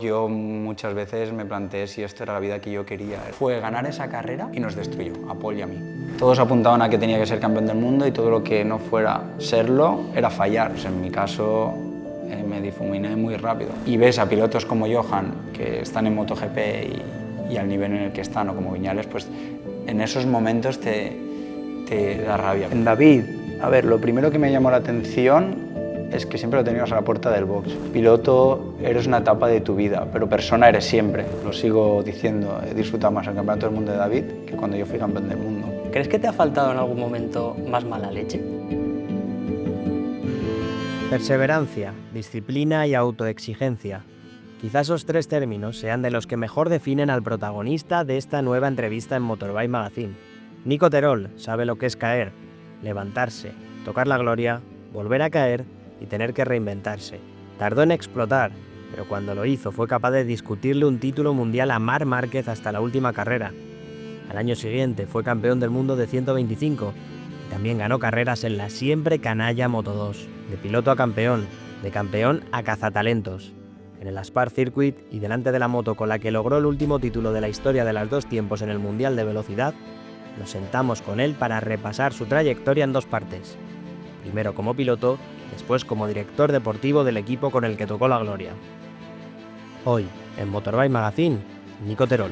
Yo muchas veces me planteé si esto era la vida que yo quería. Fue ganar esa carrera y nos destruyó, a Paul y a mí. Todos apuntaban a que tenía que ser campeón del mundo y todo lo que no fuera serlo era fallar. Pues en mi caso me difuminé muy rápido. Y ves a pilotos como Johan, que están en MotoGP y al nivel en el que están, o como Viñales, pues en esos momentos te da rabia. En David, a ver, lo primero que me llamó la atención es que siempre lo tenías a la puerta del box. Piloto eres una etapa de tu vida, pero persona eres siempre. Lo sigo diciendo, he disfrutado más el campeonato del mundo de David que cuando yo fui campeón del mundo. ¿Crees que te ha faltado en algún momento más mala leche? Perseverancia, disciplina y autoexigencia. Quizás esos tres términos sean de los que mejor definen al protagonista de esta nueva entrevista en Motorbike Magazine. Nico Terol sabe lo que es caer, levantarse, tocar la gloria, volver a caer y tener que reinventarse. Tardó en explotar, pero cuando lo hizo fue capaz de discutirle un título mundial a Marc Márquez hasta la última carrera. Al año siguiente fue campeón del mundo de 125 y también ganó carreras en la siempre canalla Moto2. De piloto a campeón, de campeón a cazatalentos. En el Aspar Circuit y delante de la moto con la que logró el último título de la historia de las dos tiempos en el Mundial de Velocidad, nos sentamos con él para repasar su trayectoria en dos partes. Primero como piloto, después como director deportivo del equipo con el que tocó la gloria. Hoy, en Motorbike Magazine, Nico Terol.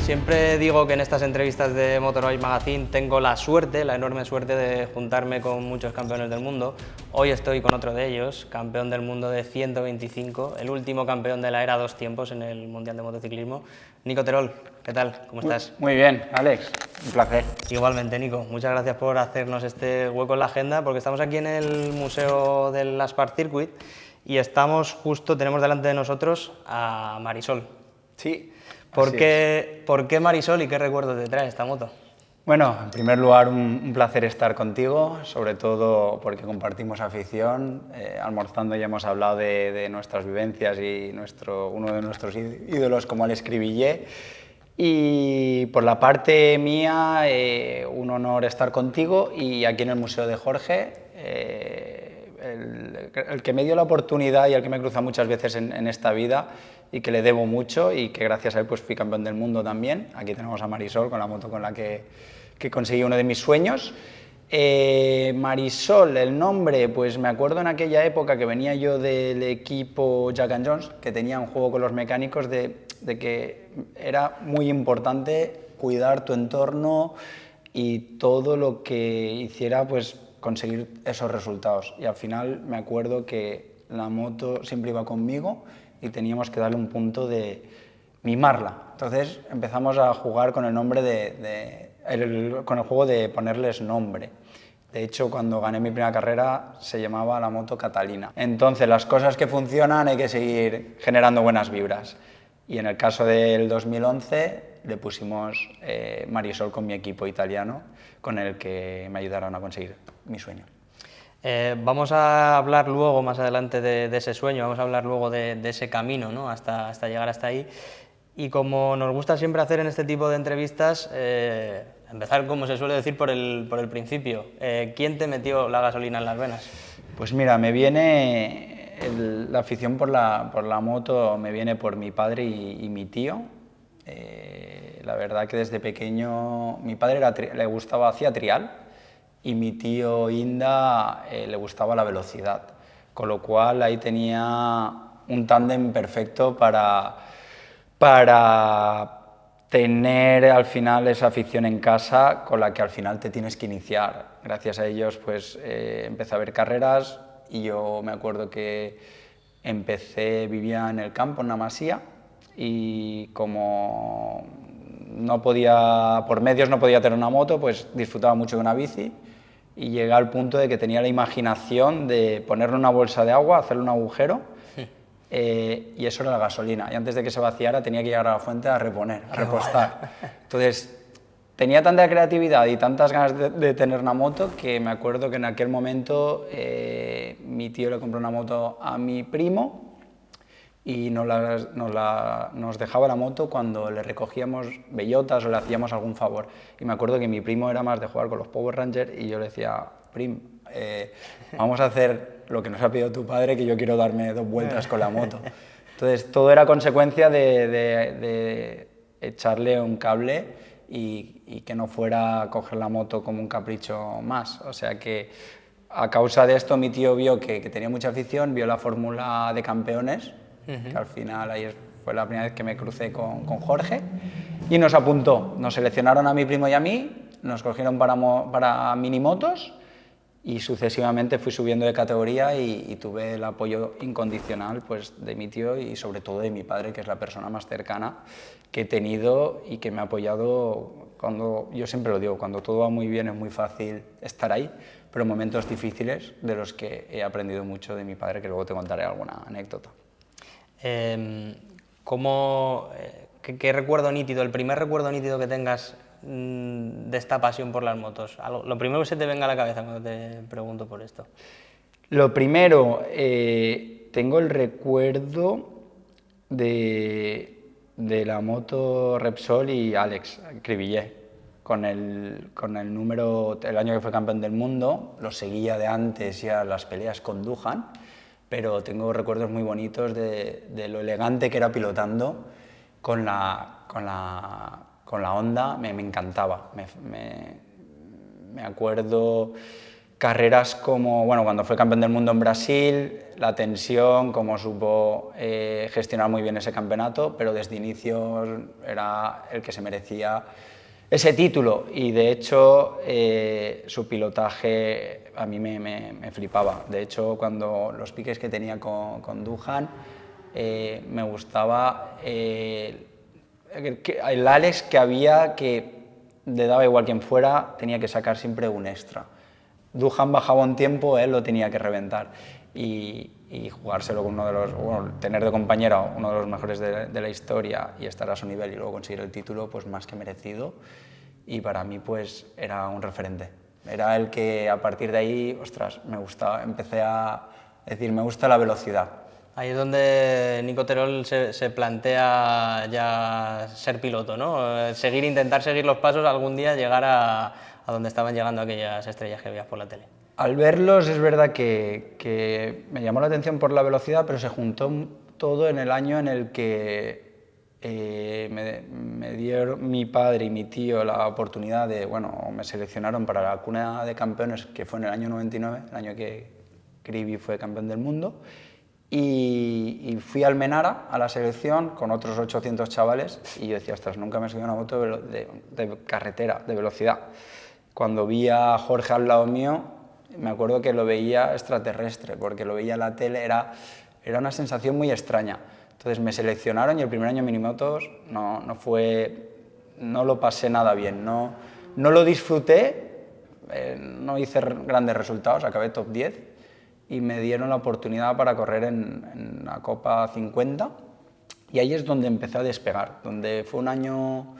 Siempre digo que en estas entrevistas de Motorbike Magazine tengo la suerte, la enorme suerte de juntarme con muchos campeones del mundo. Hoy estoy con otro de ellos, campeón del mundo de 125, el último campeón de la era dos tiempos en el Mundial de Motociclismo. Nico Terol, ¿qué tal? ¿Cómo estás? Muy bien, Alex, un placer. Igualmente, Nico, muchas gracias por hacernos este hueco en la agenda, porque estamos aquí en el Museo del Aspar Circuit y tenemos delante de nosotros a Marisol. Sí. ¿Por qué Marisol y qué recuerdos te trae esta moto? Bueno, en primer lugar, un placer estar contigo, sobre todo porque compartimos afición. Almorzando ya hemos hablado de nuestras vivencias y uno de nuestros ídolos como Alex Cribillé. Y por la parte mía, un honor estar contigo y aquí en el Museo de Jorge. El que me dio la oportunidad y el que me cruza muchas veces en esta vida y que le debo mucho y que gracias a él pues fui campeón del mundo también. Aquí tenemos a Marisol con la moto con la que conseguí uno de mis sueños. Marisol, el nombre, pues me acuerdo en aquella época que venía yo del equipo Jack & Jones, que tenía un juego con los mecánicos de que era muy importante cuidar tu entorno y todo lo que hiciera pues conseguir esos resultados. Y al final me acuerdo que la moto siempre iba conmigo y teníamos que darle un punto de mimarla. Entonces empezamos a jugar con el nombre con el juego de ponerles nombre. De hecho, cuando gané mi primera carrera se llamaba la moto Catalina. Entonces, las cosas que funcionan hay que seguir generando buenas vibras. Y en el caso del 2011 le pusimos Marisol con mi equipo italiano, con el que me ayudaron a conseguir mi sueño. Vamos a hablar luego, más adelante, de ese sueño, vamos a hablar luego de ese camino, ¿no? hasta llegar hasta ahí. Y como nos gusta siempre hacer en este tipo de entrevistas, empezar, como se suele decir, por el principio. ¿Quién te metió la gasolina en las venas? Pues mira, me viene la afición por la moto, me viene por mi padre y mi tío. La verdad que desde pequeño mi padre hacía trial y mi tío Inda le gustaba la velocidad, con lo cual ahí tenía un tándem perfecto para tener al final esa afición en casa con la que al final te tienes que iniciar. Gracias a ellos pues empecé a ver carreras y yo me acuerdo que vivía en el campo, en una masía, y como por medios no podía tener una moto, pues disfrutaba mucho de una bici y llegué al punto de que tenía la imaginación de ponerle una bolsa de agua, hacerle un agujero y eso era la gasolina. Y antes de que se vaciara tenía que llegar a la fuente a repostar. Entonces tenía tanta creatividad y tantas ganas de tener una moto que me acuerdo que en aquel momento mi tío le compró una moto a mi primo y nos dejaba la moto cuando le recogíamos bellotas o le hacíamos algún favor. Y me acuerdo que mi primo era más de jugar con los Power Rangers y yo le decía, Prim, vamos a hacer lo que nos ha pedido tu padre, que yo quiero darme 2 vueltas con la moto. Entonces todo era consecuencia de echarle un cable y que no fuera a coger la moto como un capricho más. O sea que a causa de esto mi tío vio que tenía mucha afición, vio la fórmula de campeones, que al final ahí fue la primera vez que me crucé con Jorge, y nos apuntó. Nos seleccionaron a mi primo y a mí, nos cogieron para minimotos y sucesivamente fui subiendo de categoría y tuve el apoyo incondicional pues, de mi tío y sobre todo de mi padre, que es la persona más cercana que he tenido y que me ha apoyado cuando, yo siempre lo digo, cuando todo va muy bien es muy fácil estar ahí, pero en momentos difíciles de los que he aprendido mucho de mi padre, que luego te contaré alguna anécdota. ¿Qué recuerdo nítido, el primer recuerdo nítido que tengas de esta pasión por las motos? Lo primero que se te venga a la cabeza cuando te pregunto por esto. Lo primero, tengo el recuerdo de la moto Repsol y Alex Cribillé, con el número, el año que fue campeón del mundo, lo seguía de antes ya las peleas con Duhan, pero tengo recuerdos muy bonitos de lo elegante que era pilotando con la Honda, me encantaba. Me acuerdo carreras como, bueno, cuando fue campeón del mundo en Brasil, la tensión, cómo supo gestionar muy bien ese campeonato, pero desde inicios era el que se merecía ese título y de hecho su pilotaje a mí me flipaba. De hecho, cuando los piques que tenía con Duhan, me gustaba el Alex que había, que le daba igual quien fuera, tenía que sacar siempre un extra. Duhan bajaba un tiempo, él lo tenía que reventar y jugárselo con uno de los, bueno, tener de compañero uno de los mejores de la historia y estar a su nivel y luego conseguir el título, pues más que merecido, y para mí pues era un referente. Era el que a partir de ahí, ostras, me gustaba, empecé a decir, me gusta la velocidad. Ahí es donde Nico Terol se plantea ya ser piloto, ¿no? Intentar seguir los pasos, algún día llegar a donde estaban llegando aquellas estrellas que veías por la tele. Al verlos es verdad que me llamó la atención por la velocidad, pero se juntó todo en el año en el que me dieron mi padre y mi tío la oportunidad de, bueno, me seleccionaron para la cuna de campeones, que fue en el año 99, el año que Cribi fue campeón del mundo, y fui a Almenara, a la selección, con otros 800 chavales, y yo decía, ostras, nunca me he subido a una moto de carretera, de velocidad. Cuando vi a Jorge al lado mío, me acuerdo que lo veía extraterrestre, porque lo veía en la tele, era una sensación muy extraña. Entonces me seleccionaron y el primer año en minimotos no lo pasé nada bien, no lo disfruté, no hice grandes resultados, acabé top 10 y me dieron la oportunidad para correr en la Copa 50 y ahí es donde empecé a despegar, donde fue un año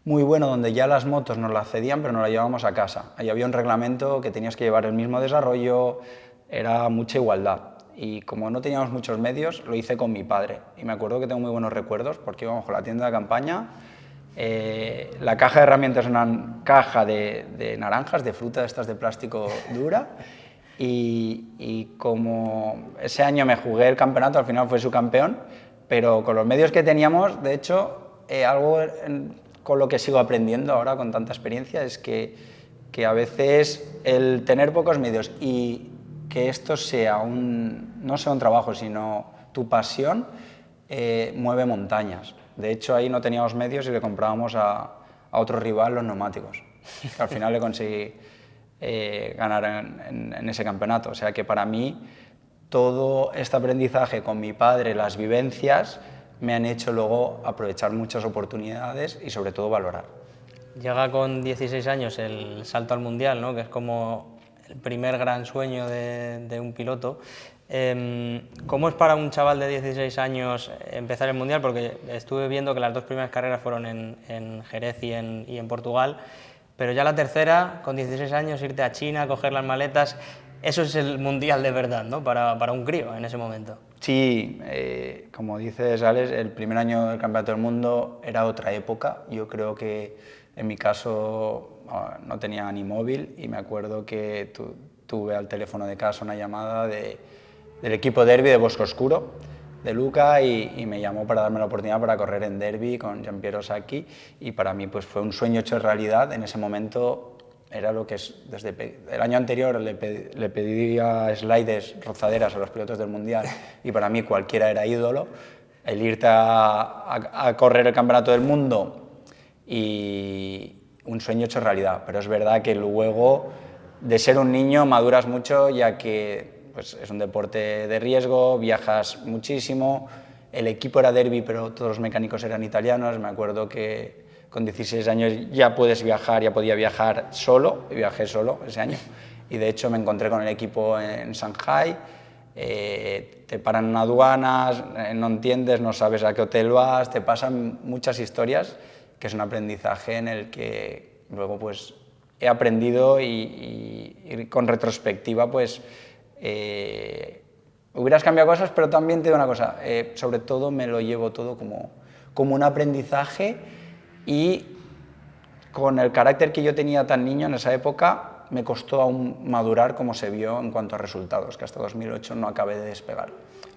muy bueno, donde ya las motos nos las cedían pero nos las llevábamos a casa. Ahí había un reglamento que tenías que llevar el mismo desarrollo, era mucha igualdad. Y como no teníamos muchos medios, lo hice con mi padre. Y me acuerdo que tengo muy buenos recuerdos porque íbamos con la tienda de campaña, la caja de herramientas era una caja de naranjas, de fruta de estas de plástico dura, y como ese año me jugué el campeonato, al final fui subcampeón, pero con los medios que teníamos, de hecho, algo con lo que sigo aprendiendo ahora con tanta experiencia es que a veces el tener pocos medios y que esto sea no sea un trabajo, sino tu pasión, mueve montañas. De hecho, ahí no teníamos medios y le comprábamos a otro rival los neumáticos, que al final le conseguí ganar en ese campeonato. O sea que para mí todo este aprendizaje con mi padre, las vivencias, me han hecho luego aprovechar muchas oportunidades y sobre todo valorar. Llega con 16 años el salto al Mundial, ¿no? Que es como el primer gran sueño de un piloto. ¿Cómo es para un chaval de 16 años empezar el Mundial? Porque estuve viendo que las 2 primeras carreras fueron en Jerez y en Portugal, pero ya la tercera, con 16 años, irte a China, coger las maletas, eso es el Mundial de verdad, ¿no? Para un crío en ese momento. Sí, como dices, Alex, el primer año del Campeonato del Mundo era otra época. Yo creo que en mi caso no tenía ni móvil y me acuerdo que tuve al teléfono de casa una llamada del equipo Derby de Bosco Oscuro, de Luca, y me llamó para darme la oportunidad para correr en Derby con Giampiero Sacchi, y para mí pues fue un sueño hecho realidad. En ese momento era lo que es, desde el año anterior le pedía slides, rozaderas a los pilotos del Mundial, y para mí cualquiera era ídolo. El irte a correr el Campeonato del Mundo y un sueño hecho realidad, pero es verdad que luego de ser un niño maduras mucho, ya que pues, es un deporte de riesgo, viajas muchísimo. El equipo era Derby, pero todos los mecánicos eran italianos. Me acuerdo que con 16 años ya puedes viajar, ya podía viajar solo, y viajé solo ese año. Y de hecho me encontré con el equipo en Shanghai, te paran en aduanas, no entiendes, no sabes a qué hotel vas, te pasan muchas historias, que es un aprendizaje en el que luego pues he aprendido y con retrospectiva pues hubieras cambiado cosas, pero también te digo una cosa, sobre todo me lo llevo todo como un aprendizaje, y con el carácter que yo tenía tan niño en esa época me costó aún madurar, como se vio en cuanto a resultados, que hasta 2008 no acabé de despegar.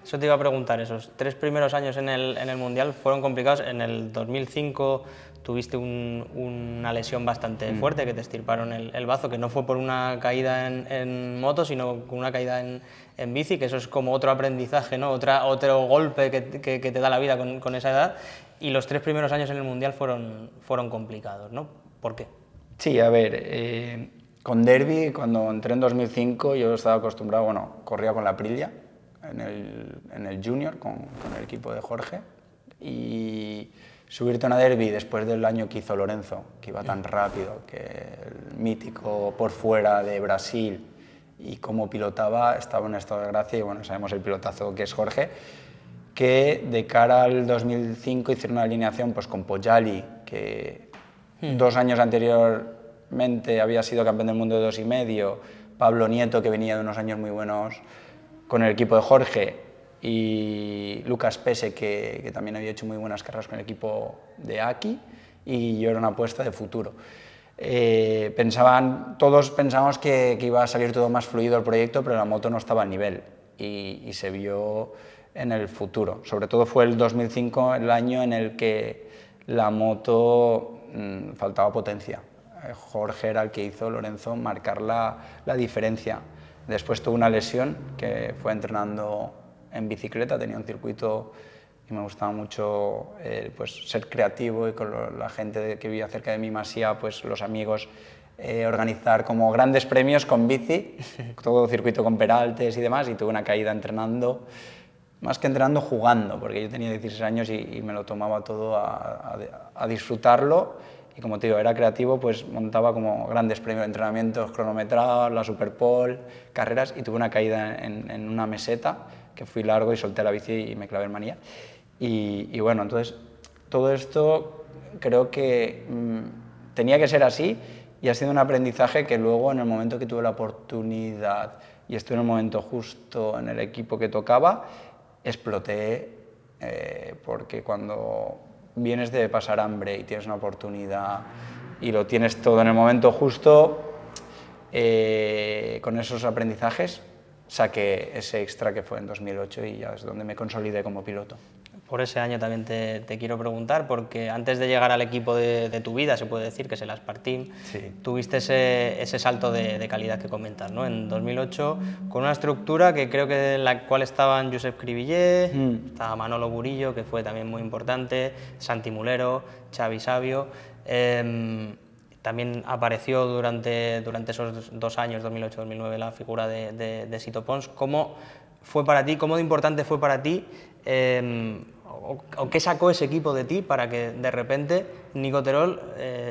Eso te iba a preguntar, esos 3 primeros años en el Mundial fueron complicados. En el 2005 tuviste una lesión bastante fuerte, que te extirparon el bazo, que no fue por una caída en moto, sino con una caída en bici, que eso es como otro aprendizaje, ¿no? Otro golpe que te da la vida con esa edad. Y los 3 primeros años en el Mundial fueron complicados, ¿no? ¿Por qué? Sí, a ver, con Derby, cuando entré en 2005, yo estaba acostumbrado, bueno, corría con la Aprilia en el Junior, con el equipo de Jorge, y subirte a una Derby después del año que hizo Lorenzo, que iba tan rápido, que el mítico por fuera de Brasil, y cómo pilotaba, estaba en estado de gracia, y bueno, sabemos el pilotazo que es Jorge, que de cara al 2005 hicieron una alineación pues, con Poggio, que 2 años anteriormente había sido campeón del mundo de 2,5, Pablo Nieto, que venía de unos años muy buenos con el equipo de Jorge, y Lucas Pese, que también había hecho muy buenas carreras con el equipo de Aki, y yo era una apuesta de futuro. Todos pensábamos que iba a salir todo más fluido el proyecto, pero la moto no estaba al nivel, y se vio en el futuro. Sobre todo fue el 2005 el año en el que la moto faltaba potencia. Jorge era el que hizo Lorenzo marcar la diferencia. Después tuve una lesión, que fue entrenando en bicicleta, tenía un circuito y me gustaba mucho pues, ser creativo, y con la gente que vivía cerca de mi Masía, pues los amigos, organizar como grandes premios con bici, todo circuito con peraltes y demás, y tuve una caída entrenando, más que entrenando, jugando, porque yo tenía 16 años y me lo tomaba todo a disfrutarlo, y como te digo, era creativo, pues montaba como grandes premios de entrenamientos, cronometrados, la Superpole, carreras, y tuve una caída en una meseta, que fui largo y solté la bici y me clavé en manilla. Y bueno, entonces todo esto creo que tenía que ser así, y ha sido un aprendizaje que luego, en el momento que tuve la oportunidad y estuve en el momento justo en el equipo que tocaba, exploté, porque cuando vienes de pasar hambre y tienes una oportunidad y lo tienes todo en el momento justo, con esos aprendizajes saqué ese extra que fue en 2008, y ya es donde me consolidé como piloto. Por ese año también te quiero preguntar, porque antes de llegar al equipo de tu vida, se puede decir, que es el Aspar Team, sí, tuviste ese salto de calidad que comentas, ¿no? En 2008, con una estructura que creo que en la cual estaban Josep Cribillé, estaba Manolo Burillo, que fue también muy importante, Santi Mulero, Xavi Savio. También apareció durante esos 2 años, 2008-2009, la figura de Sito Pons. ¿Cómo fue para ti, cómo de importante fue para ti ¿O qué sacó ese equipo de ti para que de repente Nico Terol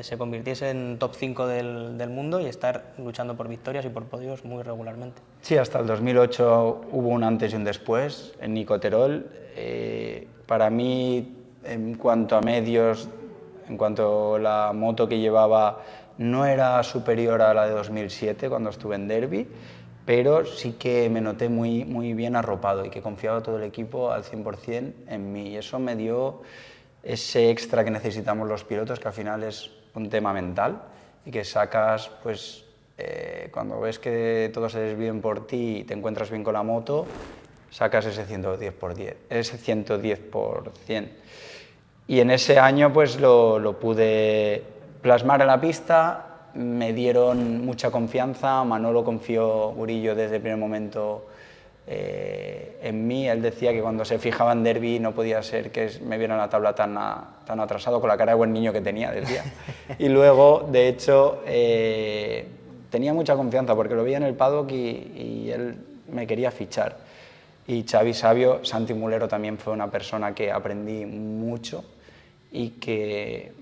se convirtiese en top 5 del mundo y estar luchando por victorias y por podios muy regularmente? Sí, hasta el 2008 hubo un antes y un después en Nico Terol. Para mí, en cuanto a medios, en cuanto a la moto que llevaba, no era superior a la de 2007 cuando estuve en Derby, pero sí que me noté muy bien arropado y que confiaba todo el equipo al 100% en mí. Y eso me dio ese extra que necesitamos los pilotos, que al final es un tema mental y que sacas, pues, cuando ves que todos se desvíen por ti y te encuentras bien con la moto, sacas ese 110%. Ese 110%. Y en ese año pues lo pude plasmar en la pista. Me dieron mucha confianza, Manolo confió, Murillo, desde el primer momento en mí. Él decía que cuando se fijaba en Derby no podía ser que me viera en la tabla tan atrasado, con la cara de buen niño que tenía, decía. Y luego, de hecho, tenía mucha confianza porque lo veía en el paddock y él me quería fichar. Y Xavi Savio, Santi Mulero también fue una persona que aprendí mucho y que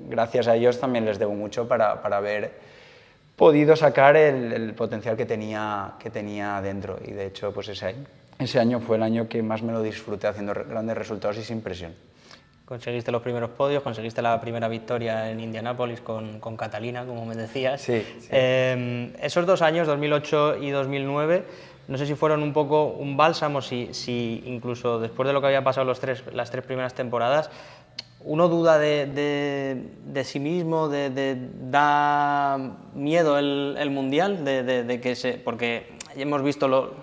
gracias a ellos también les debo mucho para haber podido sacar el potencial que tenía dentro. Y de hecho, pues ese año fue el año que más me lo disfruté, haciendo grandes resultados y sin presión. Conseguiste los primeros podios, conseguiste la primera victoria en Indianápolis con Catalina, como me decías. Sí. Esos 2 años, 2008 y 2009, no sé si fueron un poco un bálsamo, si incluso después de lo que había pasado las 3 primeras temporadas, uno duda de sí mismo, da miedo el Mundial, porque hemos visto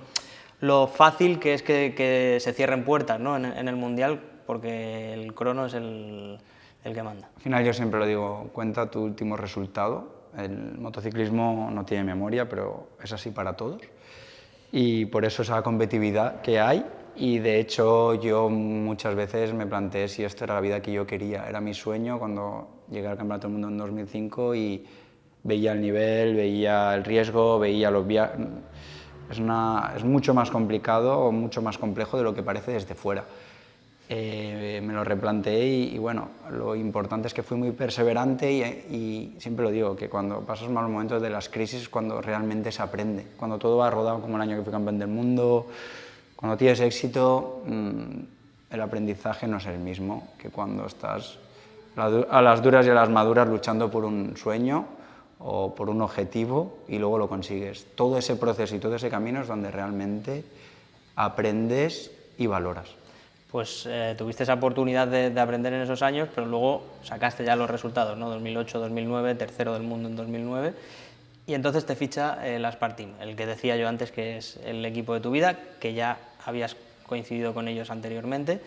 lo fácil que es que se cierren puertas, ¿no? en el Mundial, porque el crono es el que manda. Al final yo siempre lo digo, cuenta tu último resultado. El motociclismo no tiene memoria, pero es así para todos. Y por eso esa competitividad que hay. Y de hecho yo muchas veces me planteé si esto era la vida que yo quería. Era mi sueño cuando llegué al Campeonato del Mundo en 2005 y veía el nivel, veía el riesgo, veía los viajes. Es mucho más complicado o mucho más complejo de lo que parece desde fuera. Me lo replanteé y bueno, lo importante es que fui muy perseverante y siempre lo digo, que cuando pasas malos momentos de las crisis es cuando realmente se aprende, cuando todo va rodado, como el año que fui campeón del mundo, cuando tienes éxito, el aprendizaje no es el mismo que cuando estás a las duras y a las maduras luchando por un sueño o por un objetivo y luego lo consigues. Todo ese proceso y todo ese camino es donde realmente aprendes y valoras. Pues tuviste esa oportunidad de aprender en esos años, pero luego sacaste ya los resultados, ¿no? 2008-2009, tercero del mundo en 2009, y entonces te ficha el Aspar Team, el que decía yo antes que es el equipo de tu vida, que ya habías coincidido con ellos anteriormente.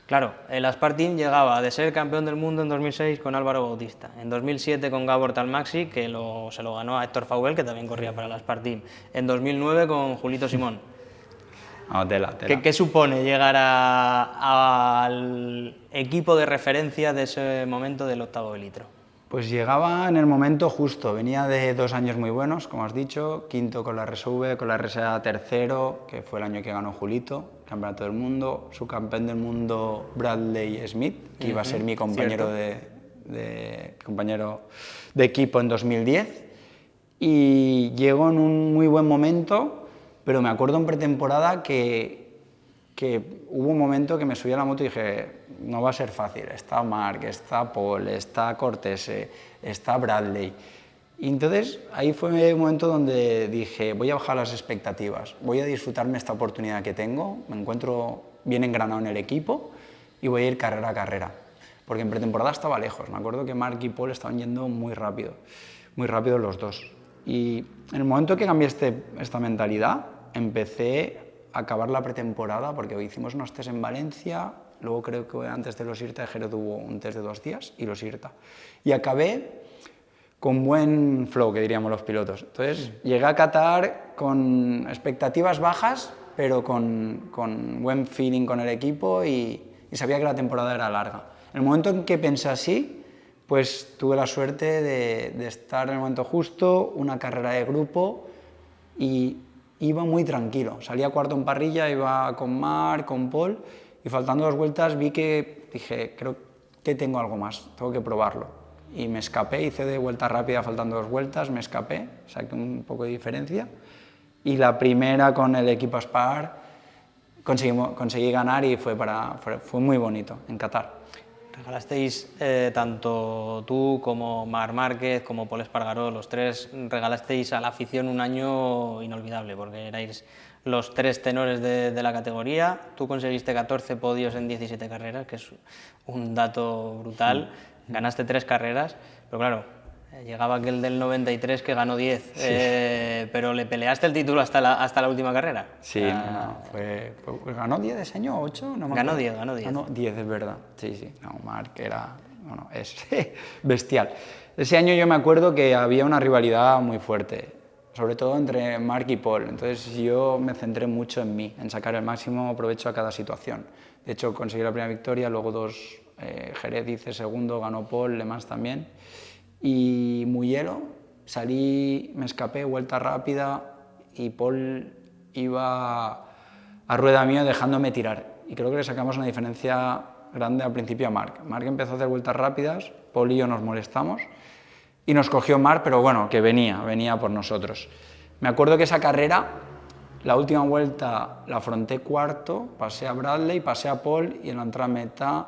Claro, el Aspar Team llegaba de ser campeón del mundo en 2006 con Álvaro Bautista, en 2007 con Gabor Talmaxi, que se lo ganó a Héctor Faubel, que también corría para el Aspar Team, en 2009 con Julito Simón. No, tela. ¿Qué supone llegar al equipo de referencia de ese momento del octavo de litro? Pues llegaba en el momento justo, venía de 2 años muy buenos, como has dicho, quinto con la RSV, con la RSA tercero, que fue el año que ganó Julito, campeonato del mundo, subcampeón del mundo Bradley Smith, que iba a ser mi compañero compañero de equipo en 2010, y llegó en un muy buen momento. Pero me acuerdo en pretemporada que hubo un momento que me subí a la moto y dije, no va a ser fácil, está Marc, está Paul, está Cortese, está Bradley. Y entonces ahí fue un momento donde dije, voy a bajar las expectativas, voy a disfrutarme esta oportunidad que tengo, me encuentro bien engranado en el equipo y voy a ir carrera a carrera. Porque en pretemporada estaba lejos, me acuerdo que Marc y Paul estaban yendo muy rápido los dos. Y en el momento que cambié esta mentalidad, empecé a acabar la pretemporada, porque hicimos unos test en Valencia, luego creo que antes de los IRTA de Jerez hubo un test de 2 días y los IRTA. Y acabé con buen flow, que diríamos los pilotos. Entonces llegué a Qatar con expectativas bajas, pero con buen feeling con el equipo y sabía que la temporada era larga. En el momento en que pensé así, pues tuve la suerte de estar en el momento justo, una carrera de grupo y iba muy tranquilo. Salía cuarto en parrilla, iba con Marc, con Paul, y faltando 2 vueltas dije, creo que tengo algo más, tengo que probarlo. Y me escapé, hice de vuelta rápida faltando 2 vueltas, me escapé, saqué un poco de diferencia. Y la primera con el equipo Aspar conseguí ganar y fue muy bonito en Qatar. Regalasteis, tanto tú como Marc Márquez, como Pol Espargaró, los tres regalasteis a la afición un año inolvidable, porque erais los 3 tenores de la categoría. Tú conseguiste 14 podios en 17 carreras, que es un dato brutal. Sí. Ganaste 3 carreras, pero claro, llegaba aquel del 93 que ganó 10, sí. Pero le peleaste el título hasta la última carrera. Sí, ¿ganó 10 ese año o 8? No me ganó 10. Ganó 10, es verdad. Sí. No, Marc es bestial. Ese año yo me acuerdo que había una rivalidad muy fuerte, sobre todo entre Marc y Paul. Entonces yo me centré mucho en mí, en sacar el máximo provecho a cada situación. De hecho, conseguí la primera victoria, luego 2 Jerez hice segundo, ganó Paul, Le Mans también. Y Mugello, salí, me escapé, vuelta rápida, y Paul iba a rueda mía dejándome tirar. Y creo que le sacamos una diferencia grande al principio a Marc. Marc empezó a hacer vueltas rápidas, Paul y yo nos molestamos, y nos cogió Marc, pero bueno, que venía por nosotros. Me acuerdo que esa carrera, la última vuelta la afronté cuarto, pasé a Bradley, pasé a Paul, y en la entrada meta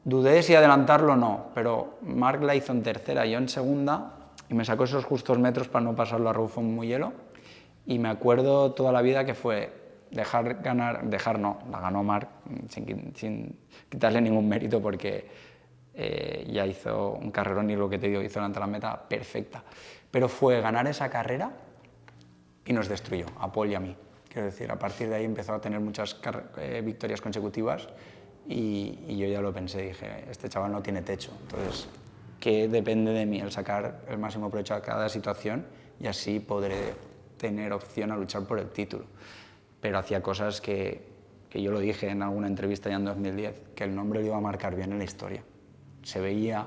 dudé si adelantarlo o no, pero Marc la hizo en tercera y yo en segunda, y me sacó esos justos metros para no pasarlo a Rufo en Mugello, y me acuerdo toda la vida que fue la ganó Marc sin quitarle ningún mérito, porque ya hizo un carrerón, y lo que te digo, hizo la meta perfecta, pero fue ganar esa carrera y nos destruyó, a Paul y a mí. Quiero decir, a partir de ahí empezó a tener muchas victorias consecutivas, y yo ya lo pensé, dije, este chaval no tiene techo, entonces, ¿qué depende de mí? El sacar el máximo provecho a cada situación, y así podré tener opción a luchar por el título. Pero hacía cosas que yo lo dije en alguna entrevista ya en 2010, que el nombre lo iba a marcar bien en la historia. Se veía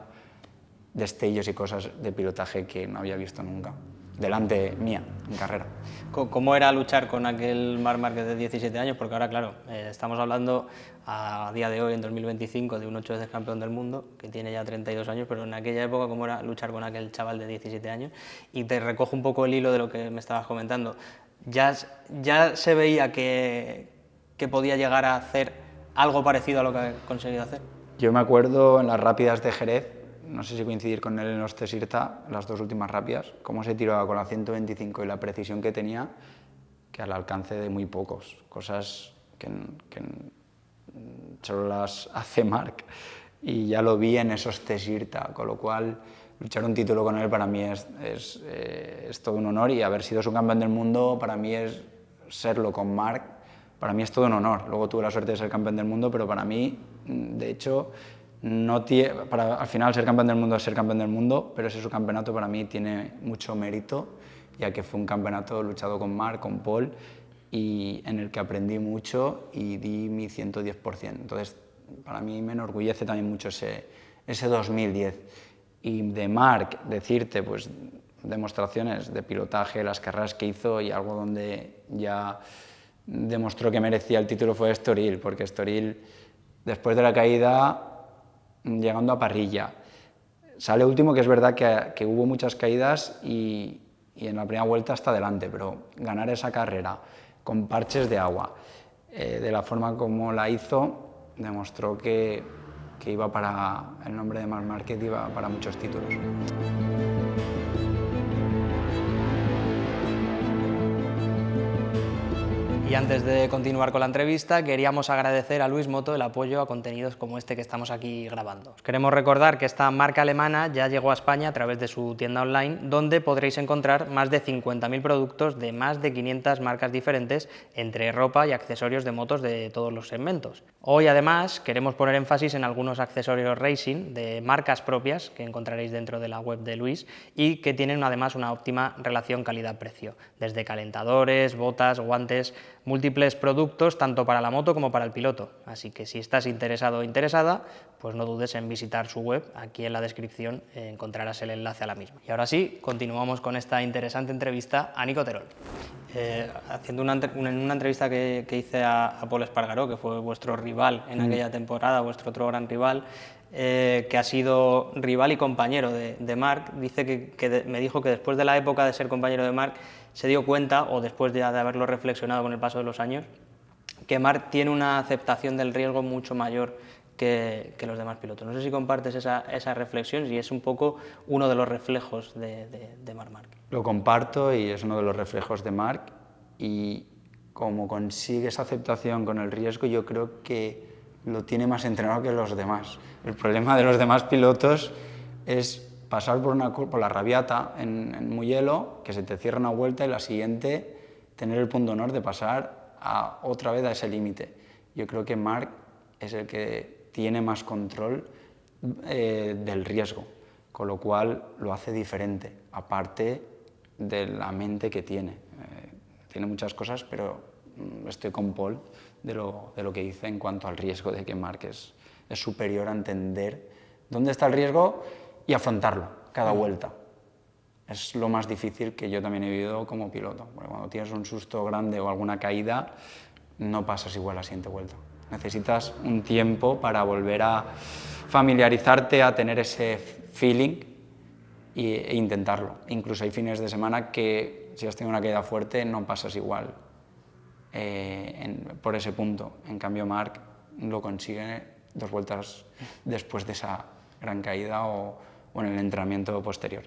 destellos y cosas de pilotaje que no había visto nunca, delante mía, en carrera. ¿Cómo era luchar con aquel Marc Márquez de 17 años? Porque ahora, claro, estamos hablando a día de hoy, en 2025, de un 8 veces campeón del mundo, que tiene ya 32 años, pero en aquella época, ¿cómo era luchar con aquel chaval de 17 años? Y te recojo un poco el hilo de lo que me estabas comentando. Ya se veía que podía llegar a hacer algo parecido a lo que ha conseguido hacer. Yo me acuerdo en las rápidas de Jerez, no sé si coincidir con él en los Test IRTA, las 2 últimas rápidas, cómo se tiraba con la 125 y la precisión que tenía, que al alcance de muy pocos, cosas que solo las hace Marc, y ya lo vi en esos Test IRTA, con lo cual luchar un título con él para mí es todo un honor, y haber sido su campeón del mundo para mí es serlo con Marc, para mí es todo un honor. Luego tuve la suerte de ser campeón del mundo, pero para mí, de hecho, al final ser campeón del mundo es ser campeón del mundo, pero ese subcampeonato para mí tiene mucho mérito, ya que fue un campeonato luchado con Marc, con Paul, y en el que aprendí mucho y di mi 110%. Entonces, para mí me enorgullece también mucho ese 2010. Y de Marc, decirte, pues, demostraciones de pilotaje, las carreras que hizo, y algo donde ya demostró que merecía el título fue Estoril, porque Estoril, después de la caída, llegando a parrilla, sale último, que es verdad que hubo muchas caídas, y en la primera vuelta hasta adelante, pero ganar esa carrera con parches de agua, de la forma como la hizo, demostró que iba para el nombre de Marc Márquez, iba para muchos títulos. Y antes de continuar con la entrevista, queríamos agradecer a Luis Moto el apoyo a contenidos como este que estamos aquí grabando. Os queremos recordar que esta marca alemana ya llegó a España a través de su tienda online, donde podréis encontrar más de 50.000 productos de más de 500 marcas diferentes, entre ropa y accesorios de motos de todos los segmentos. Hoy, además, queremos poner énfasis en algunos accesorios racing de marcas propias que encontraréis dentro de la web de Luis, y que tienen además una óptima relación calidad-precio, desde calentadores, botas, guantes, múltiples productos tanto para la moto como para el piloto. Así que si estás interesado o interesada, pues no dudes en visitar su web. Aquí en la descripción encontrarás el enlace a la misma. Y ahora sí, continuamos con esta interesante entrevista a Nico Terol. Haciendo una entrevista que hice a Pol Espargaró, que fue vuestro rival en aquella temporada, vuestro otro gran rival, que ha sido rival y compañero de Marc, me dijo que después de la época de ser compañero de Marc se dio cuenta, o después ya de haberlo reflexionado con el paso de los años, que Marc tiene una aceptación del riesgo mucho mayor que los demás pilotos. No sé si compartes esa reflexión, si es un poco uno de los reflejos de Marc Márquez. Lo comparto y es uno de los reflejos de Marc, y como consigue esa aceptación con el riesgo, yo creo que lo tiene más entrenado que los demás. El problema de los demás pilotos es pasar por la Rabiata en Mugello, que se te cierra una vuelta y la siguiente tener el punto honor de pasar otra vez a ese límite. Yo creo que Marc es el que tiene más control del riesgo, con lo cual lo hace diferente, aparte de la mente que tiene. Tiene muchas cosas, pero estoy con Pol de lo que dice en cuanto al riesgo, de que Marc es superior a entender dónde está el riesgo y afrontarlo cada vuelta. Es lo más difícil que yo también he vivido como piloto, porque cuando tienes un susto grande o alguna caída, no pasas igual la siguiente vuelta. Necesitas un tiempo para volver a familiarizarte, a tener ese feeling e intentarlo. Incluso hay fines de semana que, si has tenido una caída fuerte, no pasas igual por ese punto. En cambio, Marc lo consigue 2 vueltas después de esa gran caída o en el entrenamiento posterior.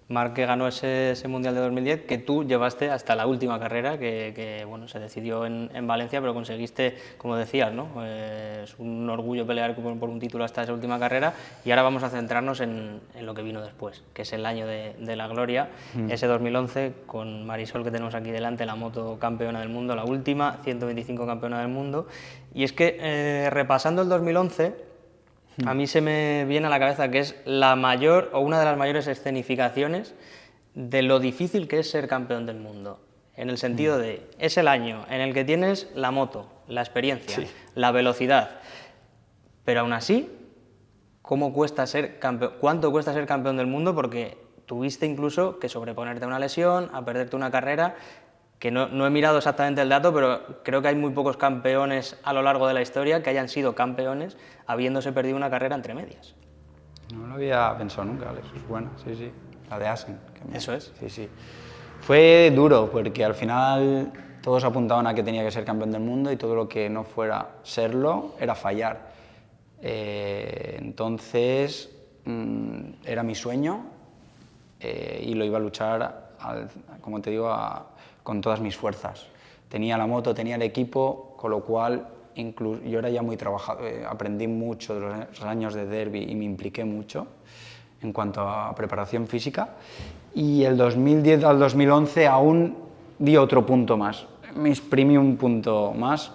Marc, que ganó ese Mundial de 2010, que tú llevaste hasta la última carrera, que bueno, se decidió en Valencia, pero conseguiste, como decías, ¿no? Es un orgullo pelear por un título hasta esa última carrera, y ahora vamos a centrarnos en lo que vino después, que es el año de la gloria, ese 2011, con Marisol, que tenemos aquí delante, la moto campeona del mundo, la última, 125 campeona del mundo. Y es que, repasando el 2011, a mí se me viene a la cabeza que es la mayor o una de las mayores escenificaciones de lo difícil que es ser campeón del mundo. En el sentido de, es el año en el que tienes la moto, la experiencia, la velocidad, pero aún así, ¿cuánto cuesta ser campeón del mundo? Porque tuviste incluso que sobreponerte a una lesión, a perderte una carrera, que no he mirado exactamente el dato, pero creo que hay muy pocos campeones a lo largo de la historia que hayan sido campeones habiéndose perdido una carrera entre medias. No lo había pensado nunca, Alex. Es buena, sí. La de Assen. Eso es. Sí. Fue duro, porque al final todos apuntaban a que tenía que ser campeón del mundo y todo lo que no fuera serlo era fallar. Entonces, era mi sueño y lo iba a luchar, como te digo, con todas mis fuerzas. Tenía la moto, tenía el equipo, con lo cual yo era ya muy trabajado, aprendí mucho de los años de derby y me impliqué mucho en cuanto a preparación física, y el 2010 al 2011 aún di otro punto más, me exprimí un punto más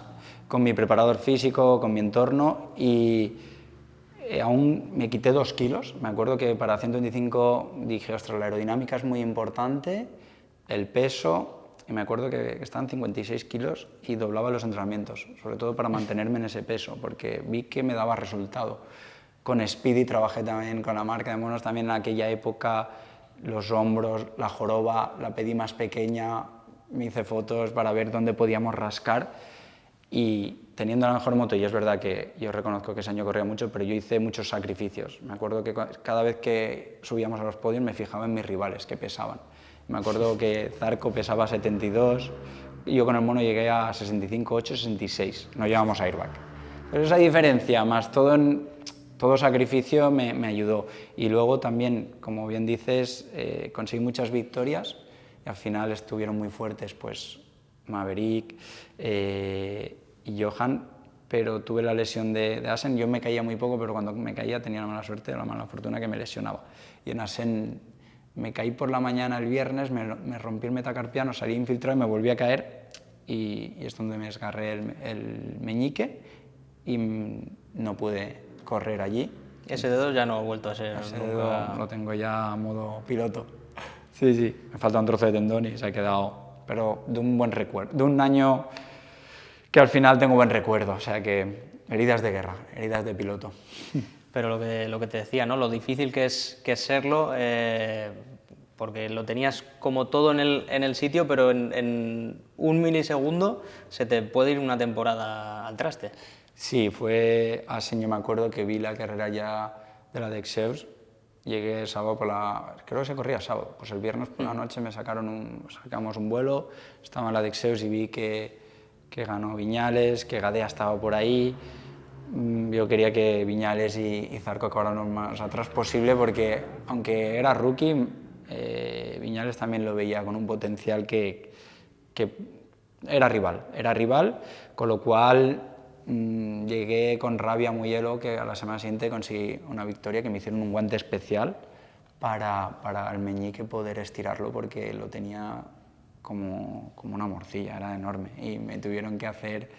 con mi preparador físico, con mi entorno, y aún me quité 2 kilos. Me acuerdo que para 125 dije, ostras, la aerodinámica es muy importante, el peso, y me acuerdo que estaban 56 kilos y doblaba los entrenamientos, sobre todo para mantenerme en ese peso, porque vi que me daba resultado. Con Speedy trabajé también, con la marca de monos, también en aquella época, los hombros, la joroba, la pedí más pequeña, me hice fotos para ver dónde podíamos rascar, y teniendo la mejor moto, y es verdad que yo reconozco que ese año corría mucho, pero yo hice muchos sacrificios. Me acuerdo que cada vez que subíamos a los podios me fijaba en mis rivales, que pesaban. Me acuerdo que Zarco pesaba 72, y yo con el mono llegué a 65, 8, 66, no llevamos airbag. Pero esa diferencia, más todo sacrificio, me ayudó. Y luego también, como bien dices, conseguí muchas victorias, y al final estuvieron muy fuertes, pues Maverick y Johan, pero tuve la lesión de Assen. Yo me caía muy poco, pero cuando me caía tenía la mala suerte, la mala fortuna que me lesionaba. Y en Assen me caí por la mañana el viernes, me rompí el metacarpiano, salí infiltrado y me volví a caer, y es donde me desgarré el meñique y no pude correr allí. Ese dedo ya no ha vuelto a ser. Ese dedo lo tengo ya a modo piloto. Sí, me falta un trozo de tendón y se ha quedado, pero de un buen recuerdo, de un año que al final tengo buen recuerdo, o sea que heridas de guerra, heridas de piloto. Pero lo que te decía, ¿no? Lo difícil que es serlo, porque lo tenías como todo en el sitio, pero en un milisegundo se te puede ir una temporada al traste. Sí, fue así, yo me acuerdo que vi la carrera ya de la Dexeus, llegué el sábado creo que se corría sábado, pues el viernes por la noche sacamos un vuelo, estaba en la Dexeus y vi que ganó Viñales, que Gadea estaba por ahí. Yo quería que Viñales y Zarco acabaran lo más atrás posible porque, aunque era rookie, Viñales también lo veía con un potencial que era rival, con lo cual llegué con rabia muy hielo que a la semana siguiente conseguí una victoria, que me hicieron un guante especial para el meñique poder estirarlo porque lo tenía como una morcilla, era enorme y me tuvieron que hacer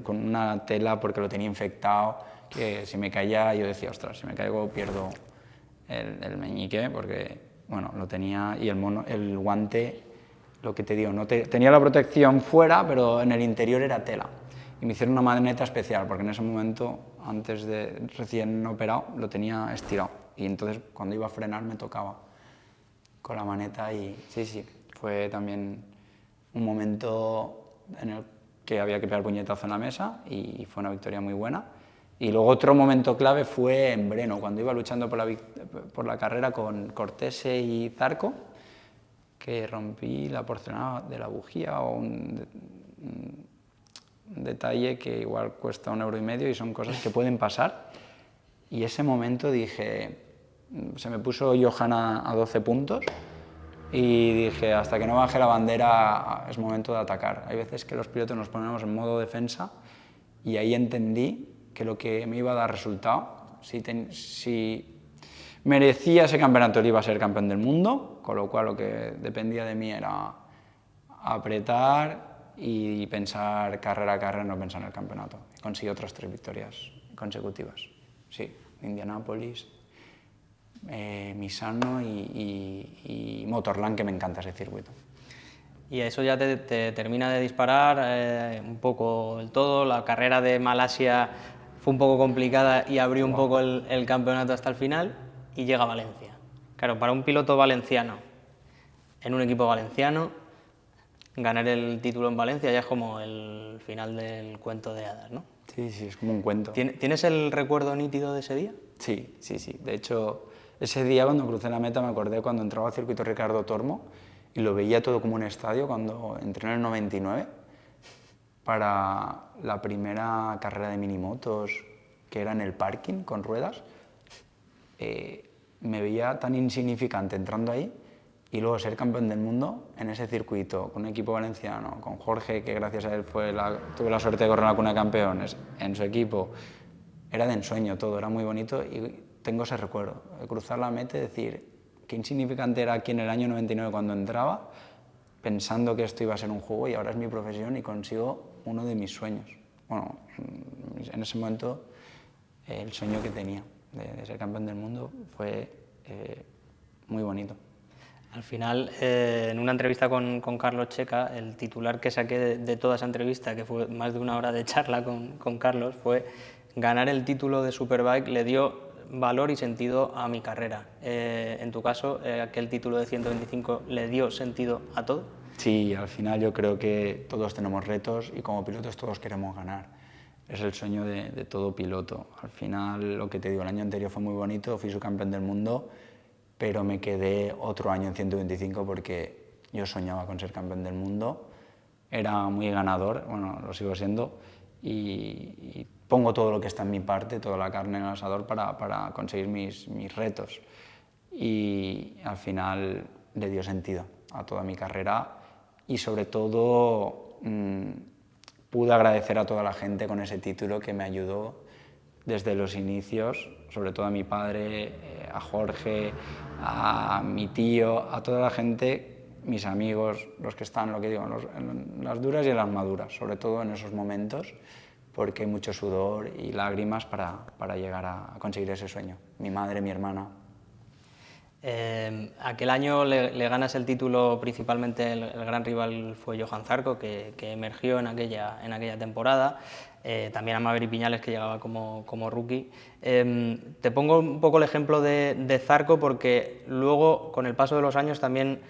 con una tela porque lo tenía infectado, que si me caía yo decía, ostras, si me caigo pierdo el meñique porque bueno, lo tenía y el guante, lo que te digo, tenía la protección fuera, pero en el interior era tela. Y me hicieron una maneta especial, porque en ese momento, antes de recién operado, lo tenía estirado. Y entonces, cuando iba a frenar, me tocaba con la maneta y sí, fue también un momento en el que había que pegar puñetazo en la mesa y fue una victoria muy buena. Y luego otro momento clave fue en Breno, cuando iba luchando por la carrera con Cortese y Zarco, que rompí la porcelana de la bujía o un detalle que igual cuesta 1,5 € y son cosas que pueden pasar. Y ese momento dije, se me puso Johanna a 12 puntos y dije, hasta que no baje la bandera es momento de atacar. Hay veces que los pilotos nos ponemos en modo defensa y ahí entendí que lo que me iba a dar resultado, si merecía ese campeonato, iba a ser campeón del mundo, con lo cual lo que dependía de mí era apretar y pensar carrera a carrera, no pensar en el campeonato. Conseguí otras 3 victorias consecutivas. Sí, Indianápolis, Misano y Motorland, que me encanta ese circuito. Y eso ya te termina de disparar un poco el todo. La carrera de Malasia fue un poco complicada y abrió un poco el campeonato hasta el final y llega a Valencia. Claro, para un piloto valenciano, en un equipo valenciano, ganar el título en Valencia ya es como el final del cuento de hadas, ¿no? Sí, es como un cuento. ¿Tienes el recuerdo nítido de ese día? Sí. De hecho, ese día cuando crucé la meta me acordé cuando entraba al circuito Ricardo Tormo y lo veía todo como un estadio cuando entré en el 99 para la primera carrera de minimotos que era en el parking con ruedas. Me veía tan insignificante entrando ahí y luego ser campeón del mundo en ese circuito con un equipo valenciano, con Jorge, que gracias a él tuve la suerte de correr en la cuna de campeones, en su equipo. Era de ensueño todo, era muy bonito y tengo ese recuerdo de cruzar la meta y decir qué insignificante era aquí en el año 99 cuando entraba, pensando que esto iba a ser un juego y ahora es mi profesión y consigo uno de mis sueños. Bueno, en ese momento el sueño que tenía de ser campeón del mundo fue muy bonito. Al final, en una entrevista con Carlos Checa, el titular que saqué de toda esa entrevista, que fue más de 1 hora de charla con Carlos, fue: ganar el título de Superbike le dio valor y sentido a mi carrera. En tu caso, aquel título de 125 le dio sentido a todo. Sí, al final yo creo que todos tenemos retos y como pilotos todos queremos ganar. Es el sueño de todo piloto. Al final, lo que te digo, el año anterior fue muy bonito, fui subcampeón del mundo, pero me quedé otro año en 125 porque yo soñaba con ser campeón del mundo. Era muy ganador, bueno, lo sigo siendo, y pongo todo lo que está en mi parte, toda la carne en el asador para conseguir mis retos. Y al final le dio sentido a toda mi carrera y sobre todo pude agradecer a toda la gente con ese título que me ayudó desde los inicios, sobre todo a mi padre, a Jorge, a mi tío, a toda la gente, mis amigos, los que están, lo que digo, en las duras y en las maduras, sobre todo en esos momentos, porque hay mucho sudor y lágrimas para llegar a conseguir ese sueño. Mi madre, mi hermana. Aquel año le ganas el título, principalmente el gran rival fue Johan Zarco, que emergió en aquella temporada, también a Maverick Viñales, que llegaba como rookie. Te pongo un poco el ejemplo de Zarco porque luego, con el paso de los años, también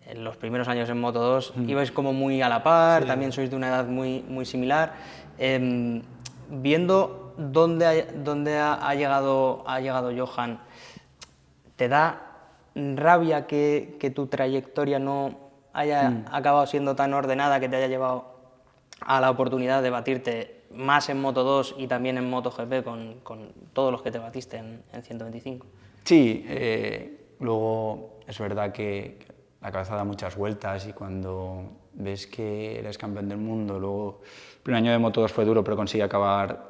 en los primeros años en Moto2 ibais como muy a la par, sí. También sois de una edad muy similar. Viendo dónde ha llegado Johan, ¿te da rabia que tu trayectoria no haya acabado siendo tan ordenada, que te haya llevado a la oportunidad de batirte más en Moto2 y también en MotoGP con todos los que te batiste en 125? Sí, luego es verdad que la cabeza da muchas vueltas y cuando ves que eres campeón del mundo, luego el primer año de Moto2 fue duro, pero conseguí acabar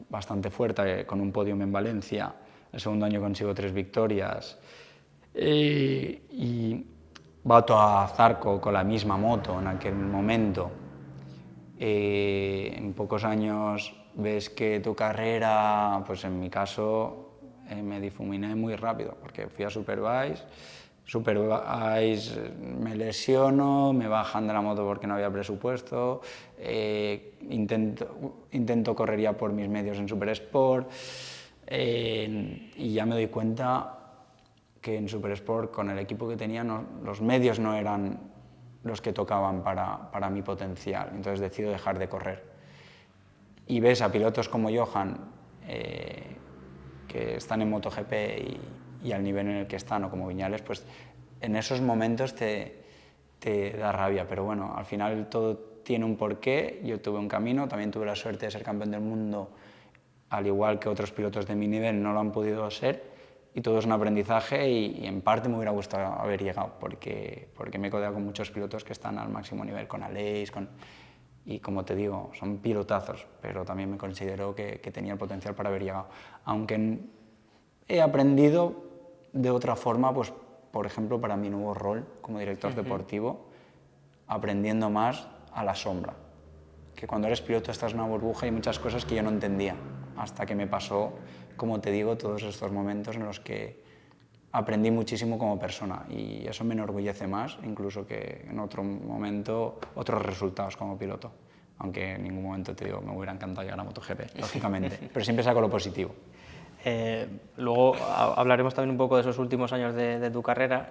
bastante fuerte con un podium en Valencia. El segundo año consigo 3 victorias. Y bato a Zarco con la misma moto en aquel momento. En pocos años ves que tu carrera, pues en mi caso, me difuminé muy rápido, porque fui a Superbike, me lesiono, me bajan de la moto porque no había presupuesto, intento correr ya por mis medios en Supersport, y ya me doy cuenta que en Supersport, con el equipo que tenía, los medios no eran los que tocaban para mi potencial, entonces decido dejar de correr. Y ves a pilotos como Johan, que están en MotoGP y al nivel en el que están, o como Viñales, pues en esos momentos te da rabia, pero bueno, al final todo tiene un porqué. Yo tuve un camino, también tuve la suerte de ser campeón del mundo, al igual que otros pilotos de mi nivel no lo han podido ser, y todo es un aprendizaje y en parte me hubiera gustado haber llegado, porque me he codeado con muchos pilotos que están al máximo nivel, con Aleix, y como te digo, son pilotazos, pero también me considero que tenía el potencial para haber llegado. Aunque he aprendido de otra forma, pues por ejemplo, para mi nuevo rol como director deportivo, aprendiendo más a la sombra. Que cuando eres piloto estás en una burbuja y hay muchas cosas que yo no entendía, hasta que me pasó, como te digo, todos estos momentos en los que aprendí muchísimo como persona, y eso me enorgullece más incluso que en otro momento otros resultados como piloto, aunque en ningún momento te digo me hubiera encantado llegar a MotoGP, lógicamente, pero siempre saco lo positivo. Luego hablaremos también un poco de esos últimos años de tu carrera,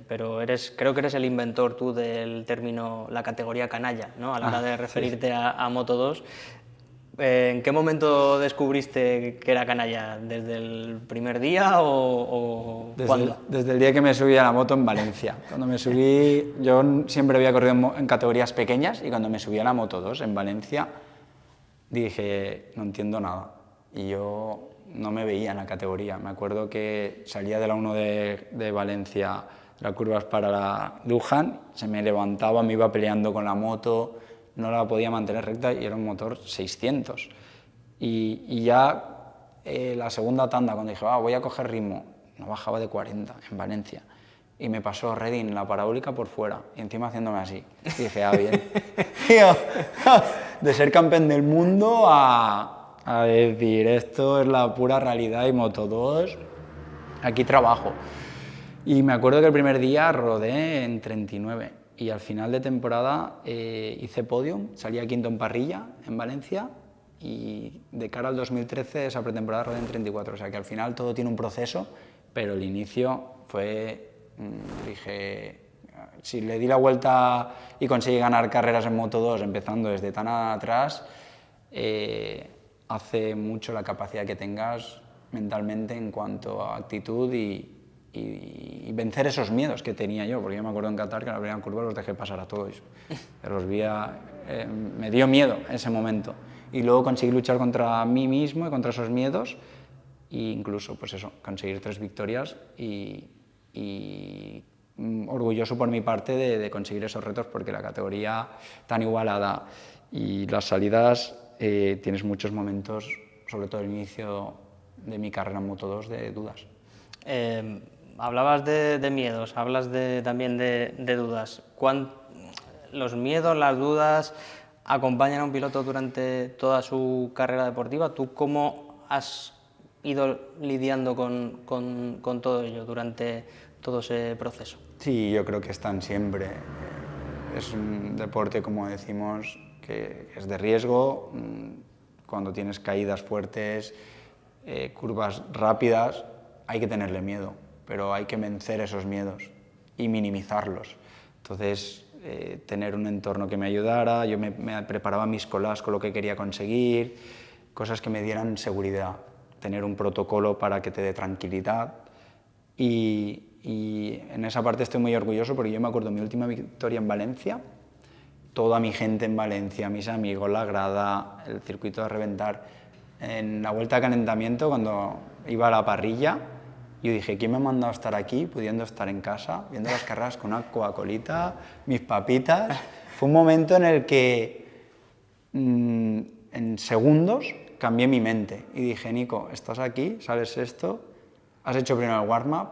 pero creo que eres el inventor tú del término, la categoría canalla, ¿no? A la hora de referirte a Moto2. ¿En qué momento descubriste que era canalla? ¿Desde el primer día o cuándo? Desde el día que me subí a la moto en Valencia. Cuando me subí, yo siempre había corrido en categorías pequeñas, y cuando me subí a la Moto2 en Valencia dije, no entiendo nada, y yo no me veía en la categoría. Me acuerdo que salía de la 1 de Valencia, las curvas para la Lujan, se me levantaba, me iba peleando con la moto, no la podía mantener recta y era un motor 600. Y ya la segunda tanda, cuando dije, voy a coger ritmo, no bajaba de 40 en Valencia. Y me pasó Redding, la parabólica, por fuera, y encima haciéndome así. Y dije, bien. De ser campeón del mundo a decir, esto es la pura realidad, y Moto2, aquí trabajo. Y me acuerdo que el primer día rodé en 39, y al final de temporada hice podium, salía quinto en parrilla en Valencia, y de cara al 2013, esa pretemporada, rodé en 34, o sea que al final todo tiene un proceso, pero el inicio fue, dije, si le di la vuelta y conseguí ganar carreras en Moto2 empezando desde tan atrás, hace mucho la capacidad que tengas mentalmente en cuanto a actitud y vencer esos miedos que tenía yo, porque yo me acuerdo en Qatar que en la primera curva los dejé pasar a todos, me dio miedo en ese momento, y luego conseguí luchar contra mí mismo y contra esos miedos, e incluso pues eso, conseguir 3 victorias y orgulloso por mi parte de conseguir esos retos, porque la categoría tan igualada y las salidas, tienes muchos momentos, sobre todo el inicio de mi carrera en Moto2, de dudas. Hablabas de miedos, hablas también de dudas. ¿Los miedos, las dudas acompañan a un piloto durante toda su carrera deportiva? ¿Tú cómo has ido lidiando con todo ello durante todo ese proceso? Sí, yo creo que están siempre. Es un deporte, como decimos, que es de riesgo. Cuando tienes caídas fuertes, curvas rápidas, hay que tenerle miedo, pero hay que vencer esos miedos y minimizarlos. Entonces, tener un entorno que me ayudara, yo me preparaba mis colas con lo que quería conseguir, cosas que me dieran seguridad, tener un protocolo para que te dé tranquilidad. Y en esa parte estoy muy orgulloso porque yo me acuerdo de mi última victoria en Valencia, toda mi gente en Valencia, mis amigos, la grada, el circuito de reventar. En la vuelta de calentamiento, cuando iba a la parrilla, yo dije, ¿quién me ha mandado a estar aquí, pudiendo estar en casa, viendo las carreras con una Coca-Colita, mis papitas? Fue un momento en el que, en segundos, cambié mi mente y dije, Nico, estás aquí, sabes esto, has hecho primero el warm-up,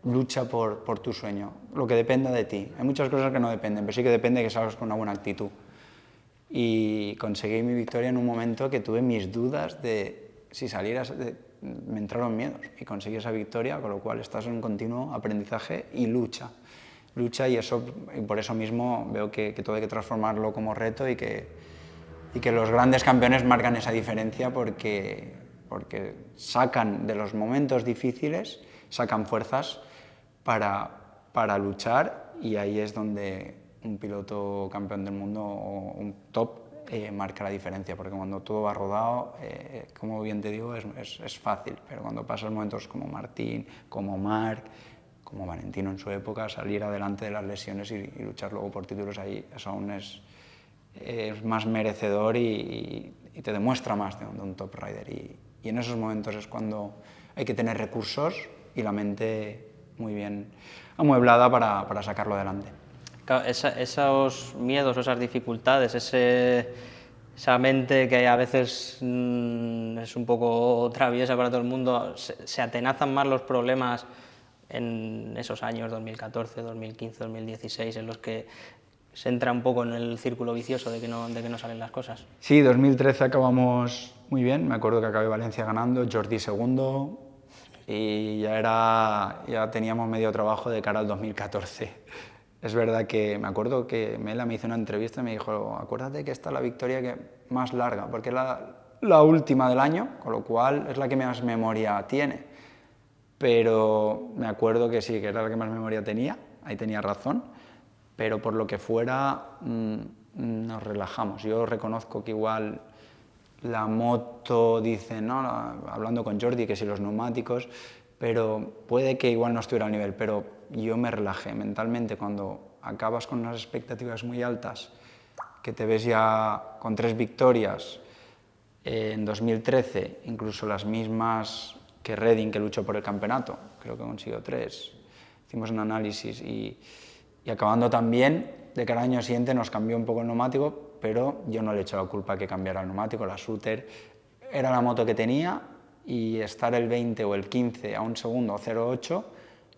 lucha por tu sueño, lo que dependa de ti. Hay muchas cosas que no dependen, pero sí que depende que salgas con una buena actitud. Y conseguí mi victoria en un momento que tuve mis dudas de si salieras, me entraron miedos y conseguí esa victoria, con lo cual estás en un continuo aprendizaje y lucha y eso, y por eso mismo veo que todo hay que transformarlo como reto y que los grandes campeones marcan esa diferencia porque sacan de los momentos difíciles, sacan fuerzas para luchar, y ahí es donde un piloto campeón del mundo o un top marca la diferencia, porque cuando todo va rodado, como bien te digo, es fácil, pero cuando pasas momentos como Martín, como Marc, como Valentino en su época, salir adelante de las lesiones y luchar luego por títulos, ahí eso aún es más merecedor y te demuestra más de un top rider, y en esos momentos es cuando hay que tener recursos y la mente muy bien amueblada para sacarlo adelante. Claro, esos miedos, esas dificultades, esa mente que a veces es un poco traviesa para todo el mundo, se atenazan más los problemas en esos años 2014, 2015, 2016, en los que se entra un poco en el círculo vicioso de que no salen las cosas. Sí, 2013 acabamos muy bien, me acuerdo que acabé Valencia ganando, Jordi segundo, y ya teníamos medio trabajo de cara al 2014. Es verdad que me acuerdo que Mela me hizo una entrevista y me dijo, acuérdate que esta es la victoria más larga, porque es la última del año, con lo cual es la que más memoria tiene. Pero me acuerdo que sí, que era la que más memoria tenía, ahí tenía razón, pero por lo que fuera nos relajamos. Yo reconozco que igual la moto dice, no, hablando con Jordi, que si los neumáticos, pero puede que igual no estuviera al nivel, pero yo me relajé mentalmente cuando acabas con unas expectativas muy altas, que te ves ya con 3 victorias en 2013, incluso las mismas que Redding, que luchó por el campeonato, creo que consiguió 3, hicimos un análisis y acabando también, de cara al año siguiente nos cambió un poco el neumático, pero yo no le he hecho la culpa que cambiara el neumático, la Suter era la moto que tenía, y estar el 20 o el 15 a un segundo o 0,8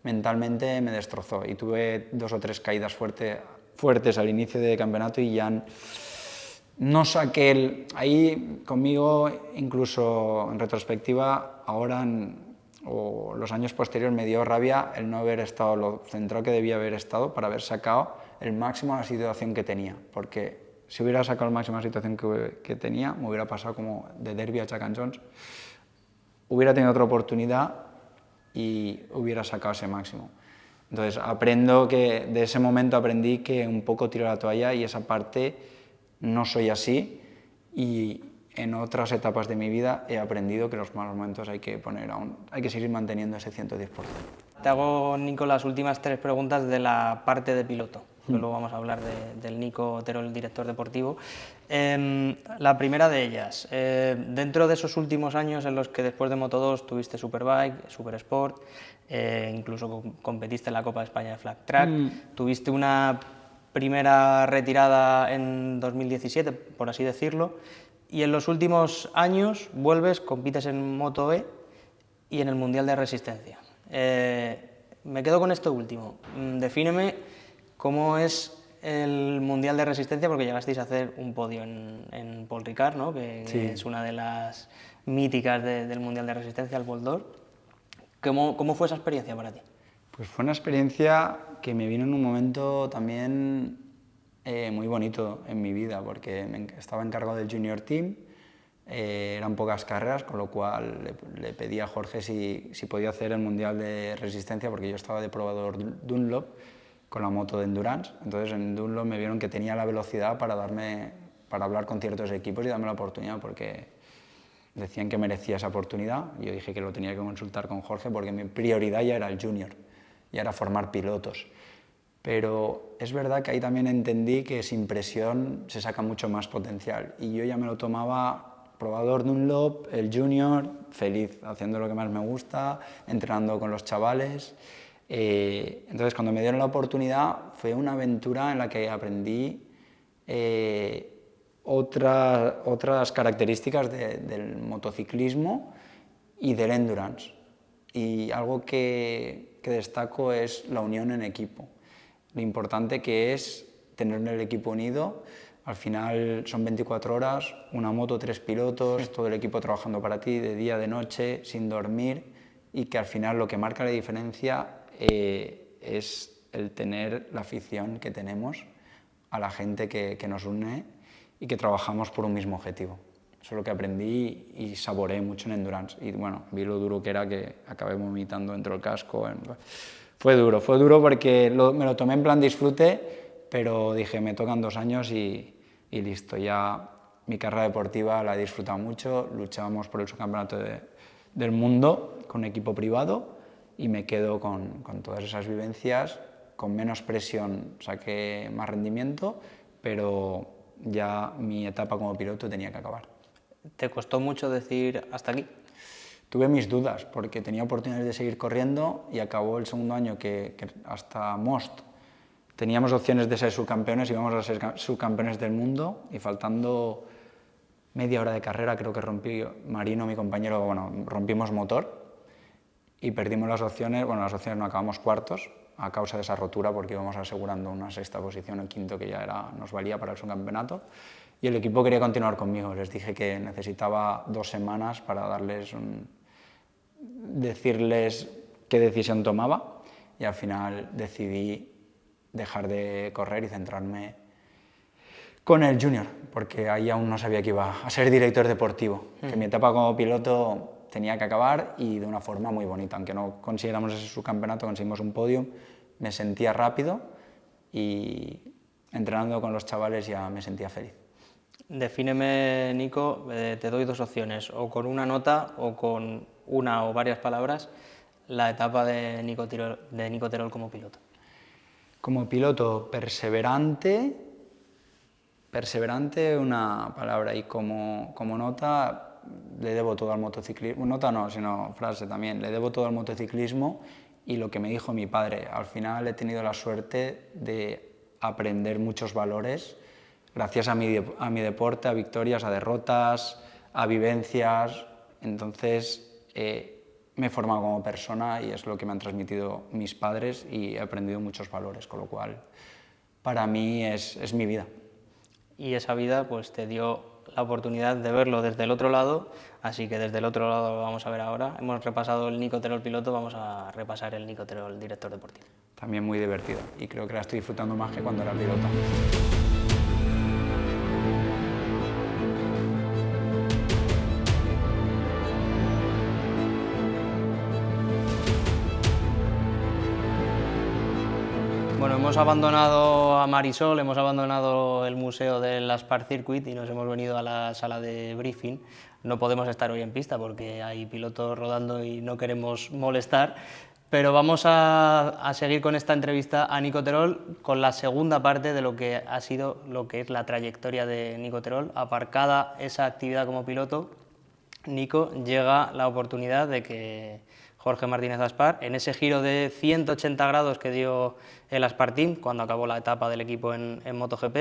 mentalmente me destrozó, y tuve 2 o 3 caídas fuertes al inicio del campeonato y ya no saqué ahí conmigo, incluso en retrospectiva, ahora o los años posteriores me dio rabia el no haber estado lo centrado que debía haber estado para haber sacado el máximo de la situación que tenía, porque si hubiera sacado el máximo de la situación que tenía, me hubiera pasado como de Derby a Jack & Jones, hubiera tenido otra oportunidad y hubiera sacado ese máximo. Entonces de ese momento aprendí que un poco tiro la toalla, y esa parte no soy así, y en otras etapas de mi vida he aprendido que en los malos momentos hay que seguir manteniendo ese 110%. Te hago, Nico, las últimas 3 preguntas de la parte de piloto. Luego vamos a hablar del Nico Terol, el director deportivo. La primera de ellas, dentro de esos últimos años en los que después de Moto2 tuviste Superbike, Supersport, incluso competiste en la Copa de España de Flat Track, tuviste una primera retirada en 2017, por así decirlo, y en los últimos años vuelves, compites en Moto E y en el Mundial de Resistencia. Me quedo con esto último. Defíneme cómo es el Mundial de Resistencia, porque llegasteis a hacer un podio en Paul Ricard, ¿no? que sí, es una de las míticas del Mundial de Resistencia, el Bolt d'Or. ¿Cómo fue esa experiencia para ti? Pues fue una experiencia que me vino en un momento también muy bonito en mi vida, porque estaba encargado del Junior Team, eran pocas carreras, con lo cual le pedí a Jorge si podía hacer el Mundial de Resistencia, porque yo estaba de probador Dunlop con la moto de Endurance. Entonces en Dunlop me vieron que tenía la velocidad para hablar con ciertos equipos y darme la oportunidad, porque decían que merecía esa oportunidad. Yo dije que lo tenía que consultar con Jorge porque mi prioridad ya era el Junior, ya era formar pilotos. Pero es verdad que ahí también entendí que sin presión se saca mucho más potencial, y yo ya me lo tomaba probador Dunlop, el Junior, feliz, haciendo lo que más me gusta, entrenando con los chavales. Entonces cuando me dieron la oportunidad fue una aventura en la que aprendí otras características del motociclismo y del endurance, y algo que destaco es la unión en equipo, lo importante que es tener el equipo unido. Al final son 24 horas, una moto, 3 pilotos, todo el equipo trabajando para ti de día, de noche, sin dormir, y que al final lo que marca la diferencia es el tener la afición que tenemos a la gente que nos une y que trabajamos por un mismo objetivo. Eso es lo que aprendí y saboreé mucho en Endurance. Y bueno, vi lo duro que era, que acabé vomitando dentro del casco. Fue duro porque me lo tomé en plan disfrute, pero dije, me tocan 2 años y listo. Ya mi carrera deportiva la he disfrutado mucho, luchábamos por el subcampeonato del mundo con un equipo privado, y me quedo con todas esas vivencias, con menos presión, saqué más rendimiento, pero ya mi etapa como piloto tenía que acabar. ¿Te costó mucho decir hasta aquí? Tuve mis dudas, porque tenía oportunidades de seguir corriendo y acabó el segundo año que hasta Most teníamos opciones de ser subcampeones, íbamos a ser subcampeones del mundo, y faltando media hora de carrera creo que Marino, mi compañero, rompimos motor y perdimos las opciones. Bueno, las opciones no, acabamos cuartos a causa de esa rotura, porque íbamos asegurando una 6ª posición, el 5º que ya nos valía para el subcampeonato, y el equipo quería continuar conmigo. Les dije que necesitaba 2 semanas para decirles qué decisión tomaba, y al final decidí dejar de correr y centrarme con el Junior, porque ahí aún no sabía que iba a ser director deportivo, que mi etapa como piloto tenía que acabar, y de una forma muy bonita. Aunque no consiguiéramos ese subcampeonato, conseguimos un podium, me sentía rápido, y entrenando con los chavales ya me sentía feliz. Defíneme, Nico, te doy 2 opciones, o con una nota o con una o varias palabras, la etapa de Nico Terol como piloto. Como piloto, perseverante, una palabra, y como nota, le debo todo al motociclismo, nota no, sino frase también, le debo todo al motociclismo y lo que me dijo mi padre. Al final he tenido la suerte de aprender muchos valores gracias a mi deporte, a victorias, a derrotas, a vivencias. Entonces me he formado como persona, y es lo que me han transmitido mis padres, y he aprendido muchos valores, con lo cual para mí es mi vida. Y esa vida pues te dio la oportunidad de verlo desde el otro lado, así que desde el otro lado lo vamos a ver ahora. Hemos repasado el Nico Terol piloto, vamos a repasar el Nico Terol director deportivo. También muy divertido, y creo que la estoy disfrutando más que cuando era piloto. Bueno, hemos abandonado a Marisol, hemos abandonado el museo del Aspar Circuit y nos hemos venido a la sala de briefing. No podemos estar hoy en pista porque hay pilotos rodando y no queremos molestar, pero vamos a seguir con esta entrevista a Nico Terol, con la segunda parte de lo que ha sido, lo que es la trayectoria de Nico Terol. Aparcada esa actividad como piloto, Nico, llega la oportunidad de que Jorge Martínez Aspar, en ese giro de 180 grados que dio el Aspar Team cuando acabó la etapa del equipo en MotoGP,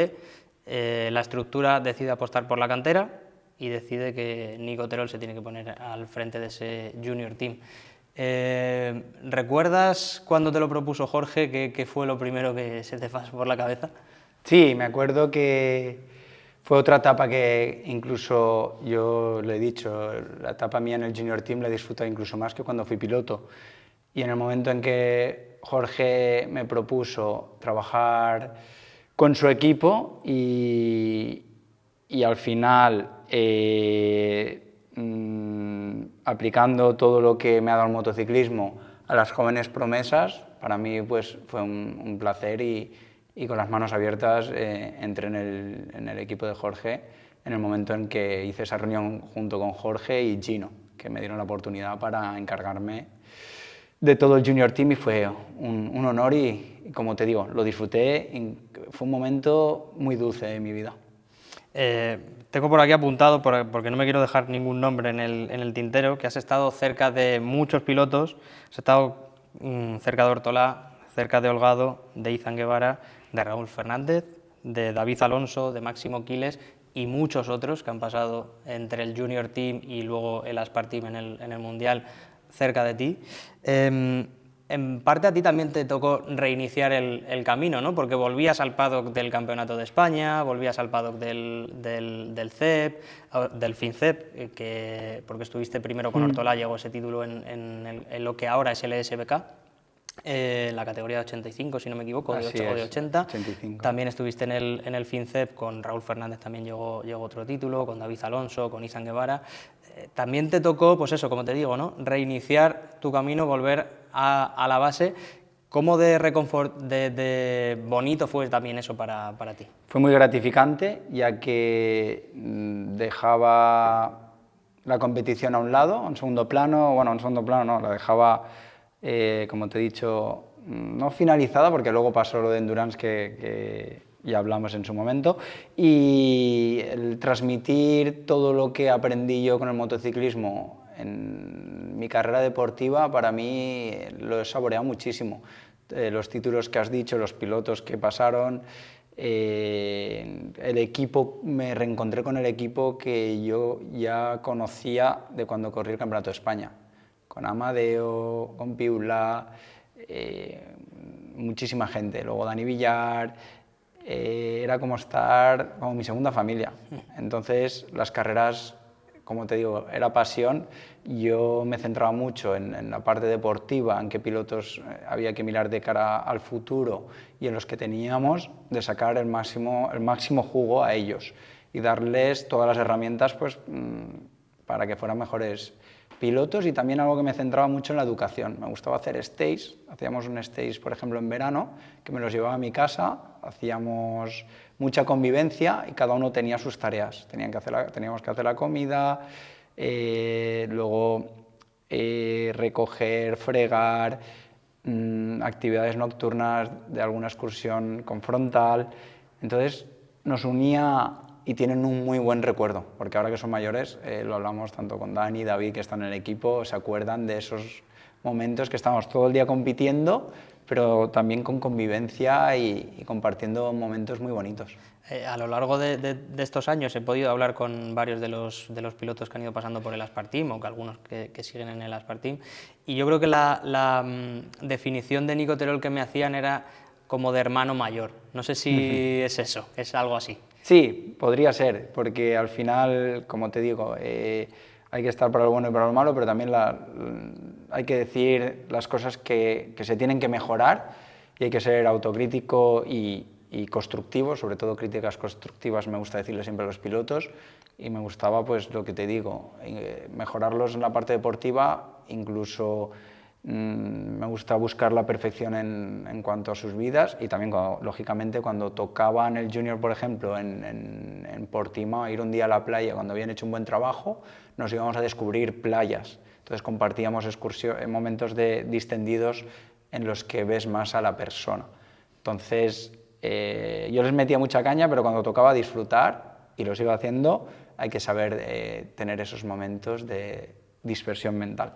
la estructura decide apostar por la cantera y decide que Nico Terol se tiene que poner al frente de ese Junior Team. ¿Recuerdas cuando te lo propuso Jorge qué fue lo primero que se te pasó por la cabeza? Sí, me acuerdo que fue otra etapa que incluso yo le he dicho, la etapa mía en el Junior Team la he disfrutado incluso más que cuando fui piloto. Y en el momento en que Jorge me propuso trabajar con su equipo y al final, aplicando todo lo que me ha dado el motociclismo a las jóvenes promesas, para mí pues, fue un placer y con las manos abiertas entré en el equipo de Jorge en el momento en que hice esa reunión junto con Jorge y Gino, que me dieron la oportunidad para encargarme de todo el Junior Team y fue un honor y, como te digo, lo disfruté, fue un momento muy dulce de mi vida. Tengo por aquí apuntado, porque no me quiero dejar ningún nombre en el tintero, que has estado cerca de muchos pilotos, has estado cerca de Ortolá, cerca de Holgado, de Izan Guevara, de Raúl Fernández, de David Alonso, de Máximo Quiles y muchos otros que han pasado entre el Junior Team y luego el Aspar Team en el Mundial cerca de ti. En parte a ti también te tocó reiniciar el camino, ¿no? Porque volvías al paddock del Campeonato de España, volvías al paddock del CEP, del FinCEP, porque estuviste primero con Ortolá, llegó ese título en lo que ahora es el ESBK. En la categoría de 85, si no me equivoco, o de 80. 85. También estuviste en el FinCEP, con Raúl Fernández también llegó otro título, con David Alonso, con Izan Guevara. También te tocó, pues eso, como te digo, ¿no? Reiniciar tu camino, volver a la base. ¿Cómo de bonito fue también eso para ti? Fue muy gratificante, ya que dejaba la competición a un lado, a un segundo plano, no, la dejaba, como te he dicho, no finalizada, porque luego pasó lo de Endurance que ya hablamos en su momento, y el transmitir todo lo que aprendí yo con el motociclismo en mi carrera deportiva, para mí lo he saboreado muchísimo. Los títulos que has dicho, los pilotos que pasaron, el equipo, me reencontré con el equipo que yo ya conocía de cuando corrí el Campeonato de España, con Amadeo, con Piula, muchísima gente, luego Dani Villar. Era como estar como mi segunda familia. Entonces las carreras, como te digo, era pasión. Yo me centraba mucho en la parte deportiva, en qué pilotos había que mirar de cara al futuro y en los que teníamos de sacar el máximo jugo a ellos y darles todas las herramientas pues, para que fueran mejores pilotos. Y también algo que me centraba mucho en la educación. Me gustaba hacer stays, hacíamos un stays, por ejemplo, en verano, que me los llevaba a mi casa, hacíamos mucha convivencia y cada uno tenía sus tareas. Teníamos que hacer la comida, luego recoger, fregar, actividades nocturnas de alguna excursión con frontal. Entonces nos unía y tienen un muy buen recuerdo, porque ahora que son mayores, lo hablamos tanto con Dani y David, que están en el equipo, se acuerdan de esos momentos que estábamos todo el día compitiendo, pero también con convivencia y compartiendo momentos muy bonitos. A lo largo de estos años he podido hablar con varios de los pilotos que han ido pasando por el Aspar Team, o que algunos que siguen en el Aspar Team, y yo creo que la definición de Nico Terol que me hacían era como de hermano mayor. No sé si es eso, es algo así. Sí, podría ser, porque al final, como te digo, hay que estar para lo bueno y para lo malo, pero también hay que decir las cosas que se tienen que mejorar y hay que ser autocrítico y constructivo, sobre todo críticas constructivas me gusta decirle siempre a los pilotos, y me gustaba, pues lo que te digo, mejorarlos en la parte deportiva, incluso me gusta buscar la perfección en cuanto a sus vidas, y también, lógicamente, cuando tocaban el Junior, por ejemplo, en Portimao, ir un día a la playa, cuando habían hecho un buen trabajo, nos íbamos a descubrir playas. Entonces compartíamos momentos distendidos en los que ves más a la persona. Entonces yo les metía mucha caña, pero cuando tocaba disfrutar, y lo sigo haciendo, hay que saber tener esos momentos de dispersión mental.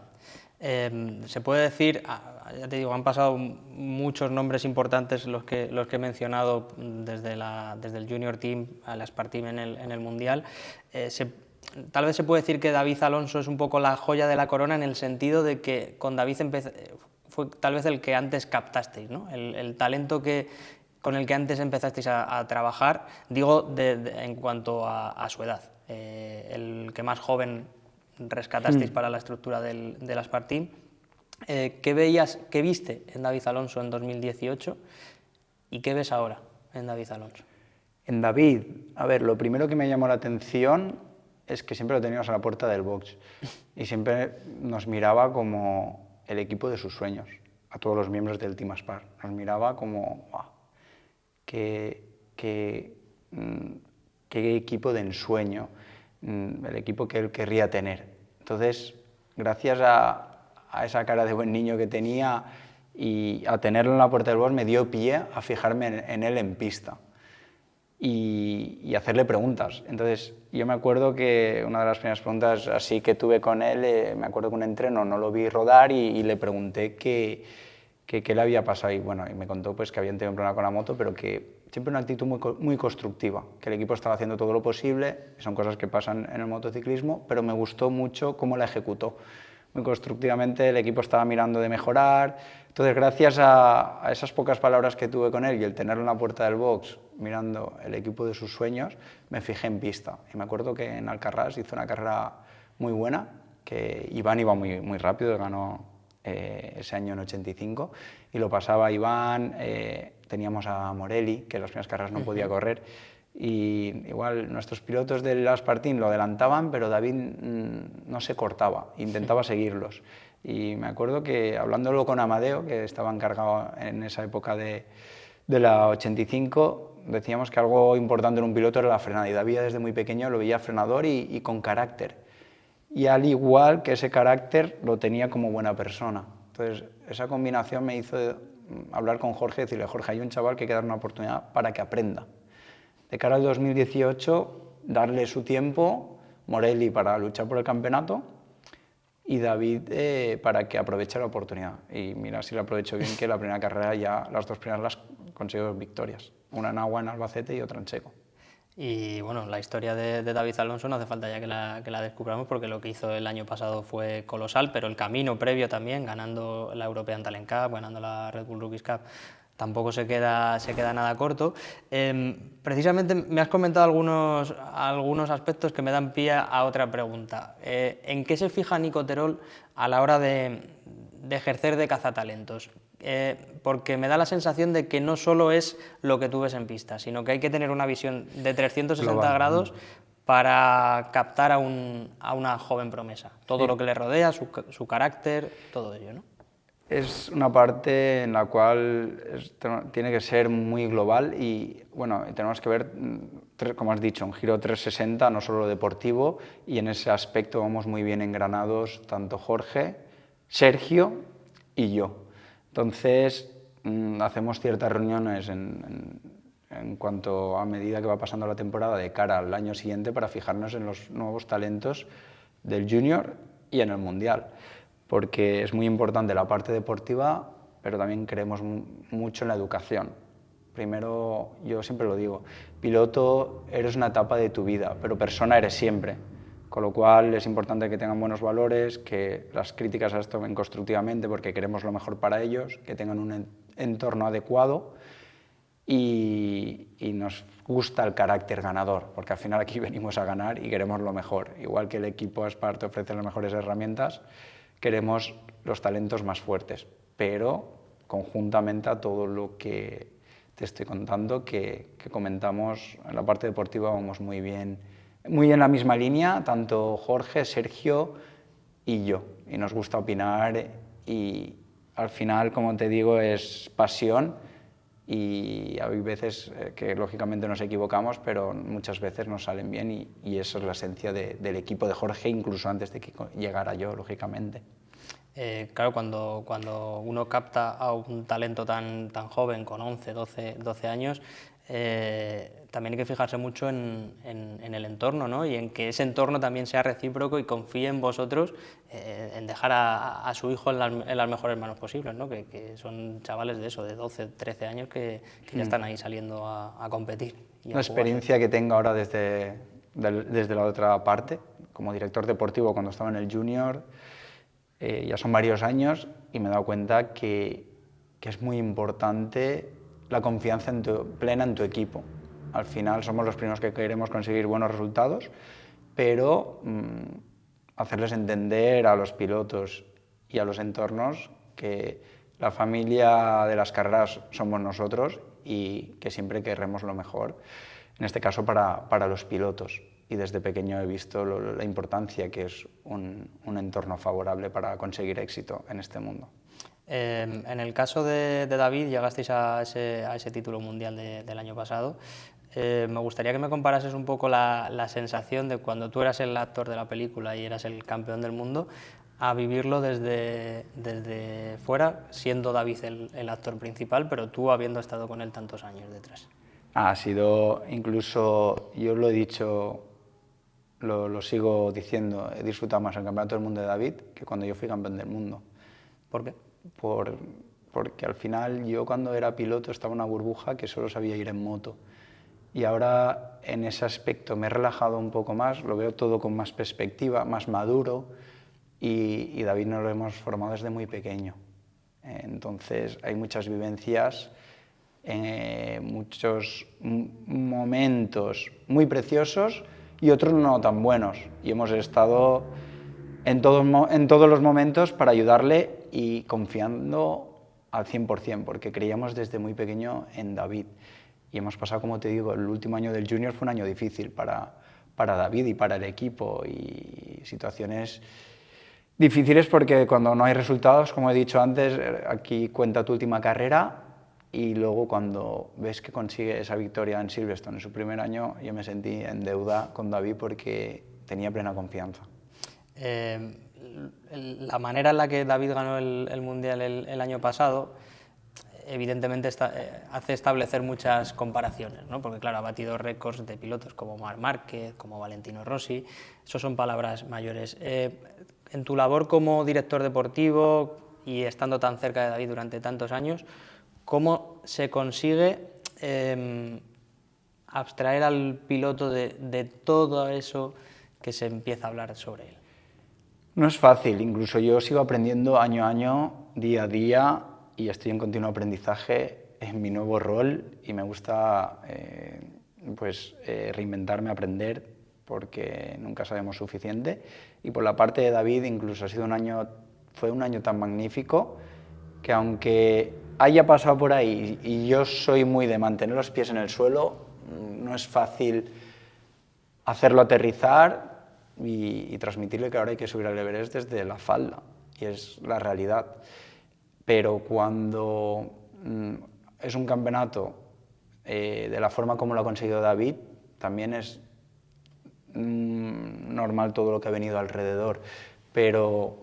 Se puede decir, ya te digo, han pasado muchos nombres importantes los que he mencionado desde el Junior Team al Aspar Team en el Mundial. Tal vez se puede decir que David Alonso es un poco la joya de la corona, en el sentido de que con David fue tal vez el que antes captasteis, ¿no? El talento con el que antes empezasteis a trabajar, digo en cuanto a su edad, el que más joven rescatasteis para la estructura del Aspar Team. ¿Qué viste en David Alonso en 2018 y qué ves ahora en David Alonso? En David, a ver, lo primero que me llamó la atención es que siempre lo teníamos a la puerta del box y siempre nos miraba como el equipo de sus sueños, a todos los miembros del Team Aspar. Nos miraba como, wow, qué equipo de ensueño, el equipo que él querría tener. Entonces, gracias a esa cara de buen niño que tenía y a tenerlo en la puerta del box, me dio pie a fijarme en él en pista y hacerle preguntas. Entonces, yo me acuerdo que una de las primeras preguntas así que tuve con él, me acuerdo que un entreno no lo vi rodar y le pregunté qué le había pasado. Y bueno, y me contó pues, que habían tenido un problema con la moto, pero que siempre una actitud muy constructiva, que el equipo estaba haciendo todo lo posible, son cosas que pasan en el motociclismo, pero me gustó mucho cómo la ejecutó. Muy constructivamente, el equipo estaba mirando de mejorar. Entonces, gracias a esas pocas palabras que tuve con él y el tenerlo en la puerta del box mirando el equipo de sus sueños, me fijé en pista. Y me acuerdo que en Alcarràs hizo una carrera muy buena, que Iván iba muy rápido, ganó ese año en 85, y lo pasaba Iván, teníamos a Morelli, que en las primeras carreras no podía correr, y igual nuestros pilotos del Aspartin lo adelantaban, pero David no se cortaba, intentaba seguirlos. Y me acuerdo que hablándolo con Amadeo, que estaba encargado en esa época de la 85, decíamos que algo importante en un piloto era la frenada, y David desde muy pequeño lo veía frenador y con carácter. Y al igual que ese carácter lo tenía como buena persona. Entonces, esa combinación me hizo hablar con Jorge y decirle, Jorge, hay un chaval que hay que dar una oportunidad para que aprenda. De cara al 2018, darle su tiempo, Morelli para luchar por el campeonato y David para que aproveche la oportunidad. Y mira si lo aprovecho bien, que la primera carrera ya, las dos primeras las consiguió victorias. Una en Agua en Albacete y otra en Checo. Y bueno, la historia de David Alonso no hace falta ya que la descubramos, porque lo que hizo el año pasado fue colosal, pero el camino previo también, ganando la European Talent Cup, ganando la Red Bull Rookies Cup, tampoco se queda nada corto. Precisamente me has comentado algunos aspectos que me dan pie a otra pregunta. ¿En qué se fija Nico Terol a la hora de ejercer de cazatalentos? Porque me da la sensación de que no solo es lo que tú ves en pista, sino que hay que tener una visión de 360 global, grados para captar a una joven promesa. Todo lo que le rodea, su carácter, todo ello, ¿no? Es una parte en la cual tiene que ser muy global y bueno, tenemos que ver, como has dicho, un giro 360, no solo deportivo, y en ese aspecto vamos muy bien engranados tanto Jorge, Sergio y yo. Entonces, hacemos ciertas reuniones en cuanto a medida que va pasando la temporada de cara al año siguiente para fijarnos en los nuevos talentos del junior y en el mundial, porque es muy importante la parte deportiva, pero también creemos mucho en la educación. Primero, yo siempre lo digo, piloto eres una etapa de tu vida, pero persona eres siempre. Con lo cual es importante que tengan buenos valores, que las críticas las tomen constructivamente porque queremos lo mejor para ellos, que tengan un entorno adecuado y nos gusta el carácter ganador, porque al final aquí venimos a ganar y queremos lo mejor. Igual que el equipo Aspar te ofrece las mejores herramientas, queremos los talentos más fuertes, pero conjuntamente a todo lo que te estoy contando, que comentamos en la parte deportiva, vamos muy bien en la misma línea, tanto Jorge, Sergio y yo, y nos gusta opinar y al final, como te digo, es pasión y hay veces que lógicamente nos equivocamos, pero muchas veces nos salen bien y eso es la esencia del equipo de Jorge, incluso antes de que llegara yo, lógicamente. Claro, cuando uno capta a un talento tan joven, con 11, 12 años, también hay que fijarse mucho en el entorno, ¿no? Y en que ese entorno también sea recíproco y confíe en vosotros, en dejar a su hijo en las mejores manos posibles, ¿no? Que son chavales de eso, de 12, 13 años que ya están ahí saliendo a competir. Una experiencia que tengo ahora desde la otra parte, como director deportivo cuando estaba en el junior, ya son varios años y me he dado cuenta que es muy importante la confianza plena en tu equipo. Al final somos los primeros que queremos conseguir buenos resultados, pero hacerles entender a los pilotos y a los entornos que la familia de las carreras somos nosotros y que siempre querremos lo mejor, en este caso para los pilotos. Y desde pequeño he visto la importancia que es un entorno favorable para conseguir éxito en este mundo. En el caso de David, llegasteis a ese título mundial del año pasado. Me gustaría que me comparases un poco la sensación de cuando tú eras el actor de la película y eras el campeón del mundo, a vivirlo desde fuera, siendo David el actor principal, pero tú habiendo estado con él tantos años detrás. Ha sido, incluso, yo lo he dicho, lo sigo diciendo, he disfrutado más el campeonato del mundo de David que cuando yo fui campeón del mundo. ¿Por qué? Porque al final yo cuando era piloto estaba en una burbuja que solo sabía ir en moto. Y ahora en ese aspecto me he relajado un poco más, lo veo todo con más perspectiva, más maduro, y David nos lo hemos formado desde muy pequeño. Entonces hay muchas vivencias, muchos momentos muy preciosos y otros no tan buenos. Y hemos estado en todos los momentos para ayudarle y confiando al 100%, porque creíamos desde muy pequeño en David. Y hemos pasado, como te digo, el último año del Junior fue un año difícil para David y para el equipo, y situaciones difíciles porque cuando no hay resultados, como he dicho antes, aquí cuenta tu última carrera, y luego cuando ves que consigue esa victoria en Silverstone en su primer año, yo me sentí en deuda con David porque tenía plena confianza. La manera en la que David ganó el Mundial el año pasado, evidentemente hace establecer muchas comparaciones, ¿no? Porque claro, ha batido récords de pilotos como Marc Márquez, como Valentino Rossi, eso son palabras mayores. En tu labor como director deportivo y estando tan cerca de David durante tantos años, ¿cómo se consigue abstraer al piloto de todo eso que se empieza a hablar sobre él? No es fácil, incluso yo sigo aprendiendo año a año, día a día, y estoy en continuo aprendizaje en mi nuevo rol, y me gusta reinventarme, aprender, porque nunca sabemos suficiente. Y por la parte de David, incluso fue un año tan magnífico que, aunque haya pasado por ahí y yo soy muy de mantener los pies en el suelo, no es fácil hacerlo aterrizar y transmitirle que ahora hay que subir al Everest desde la falda, y es la realidad. Pero cuando es un campeonato de la forma como lo ha conseguido David, también es normal todo lo que ha venido alrededor. Pero,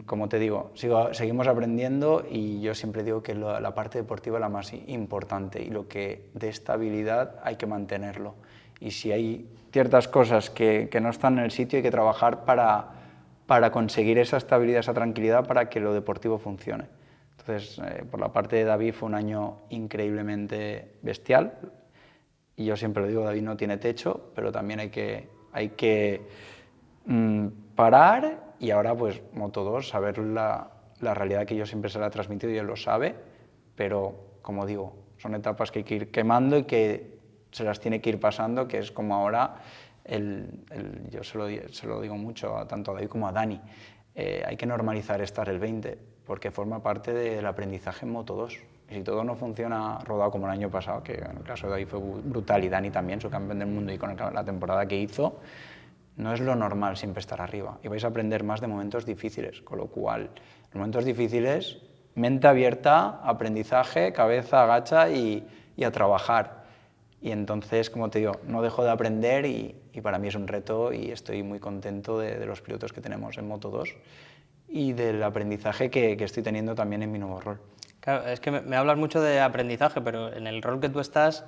como te digo, seguimos aprendiendo, y yo siempre digo que la parte deportiva es la más importante, y lo que dé estabilidad hay que mantenerlo. Y si hay ciertas cosas que no están en el sitio, hay que trabajar para conseguir esa estabilidad, esa tranquilidad, para que lo deportivo funcione. Entonces, por la parte de David fue un año increíblemente bestial, y yo siempre lo digo, David no tiene techo, pero también hay que parar, y ahora pues Moto2, saber la realidad que yo siempre se la he transmitido, y él lo sabe, pero como digo, son etapas que hay que ir quemando y que se las tiene que ir pasando, que es como ahora, yo se lo digo mucho tanto a David como a Dani, hay que normalizar estar el 20, porque forma parte del aprendizaje en Moto2. Y si todo no funciona rodado como el año pasado, que en el caso de David fue brutal, y Dani también, su campeón del mundo, y con la temporada que hizo, no es lo normal siempre estar arriba, y vais a aprender más de momentos difíciles, con lo cual, en momentos difíciles, mente abierta, aprendizaje, cabeza agacha y a trabajar. Y entonces, como te digo, no dejo de aprender, y para mí es un reto, y estoy muy contento de los pilotos que tenemos en Moto2 y del aprendizaje que estoy teniendo también en mi nuevo rol. Claro, es que me hablas mucho de aprendizaje, pero en el rol que tú estás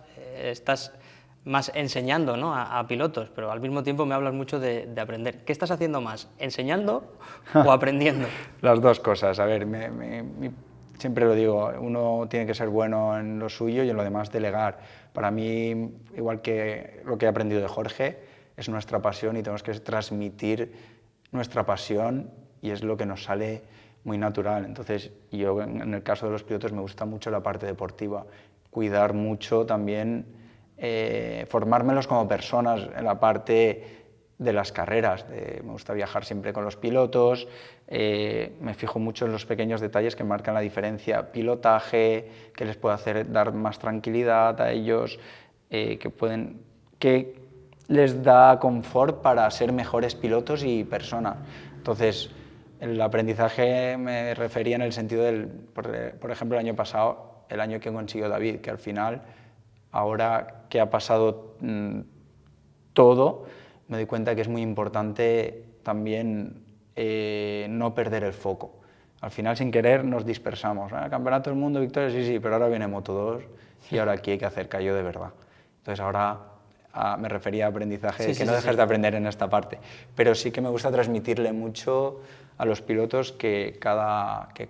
más enseñando, ¿no?, a pilotos, pero al mismo tiempo me hablas mucho de aprender. ¿Qué estás haciendo más, enseñando o aprendiendo? Las dos cosas. A ver, siempre lo digo, uno tiene que ser bueno en lo suyo y en lo demás delegar. Para mí, igual que lo que he aprendido de Jorge, es nuestra pasión, y tenemos que transmitir nuestra pasión, y es lo que nos sale muy natural. Entonces, yo en el caso de los pilotos me gusta mucho la parte deportiva, cuidar mucho también, formármelos como personas en la parte de las carreras. Me gusta viajar siempre con los pilotos, me fijo mucho en los pequeños detalles que marcan la diferencia, pilotaje, que les puede hacer dar más tranquilidad a ellos, que les da confort para ser mejores pilotos y personas. Entonces, el aprendizaje me refería en el sentido por ejemplo, el año pasado, el año que consiguió David, que al final, ahora que ha pasado todo, me doy cuenta que es muy importante también no perder el foco. Al final, sin querer, nos dispersamos. Campeonato del Mundo, victorias, sí, pero ahora viene Moto2 y ahora aquí hay que hacer callo de verdad. Entonces ahora me refería a aprendizaje, que no dejes de aprender en esta parte. Pero sí que me gusta transmitirle mucho a los pilotos que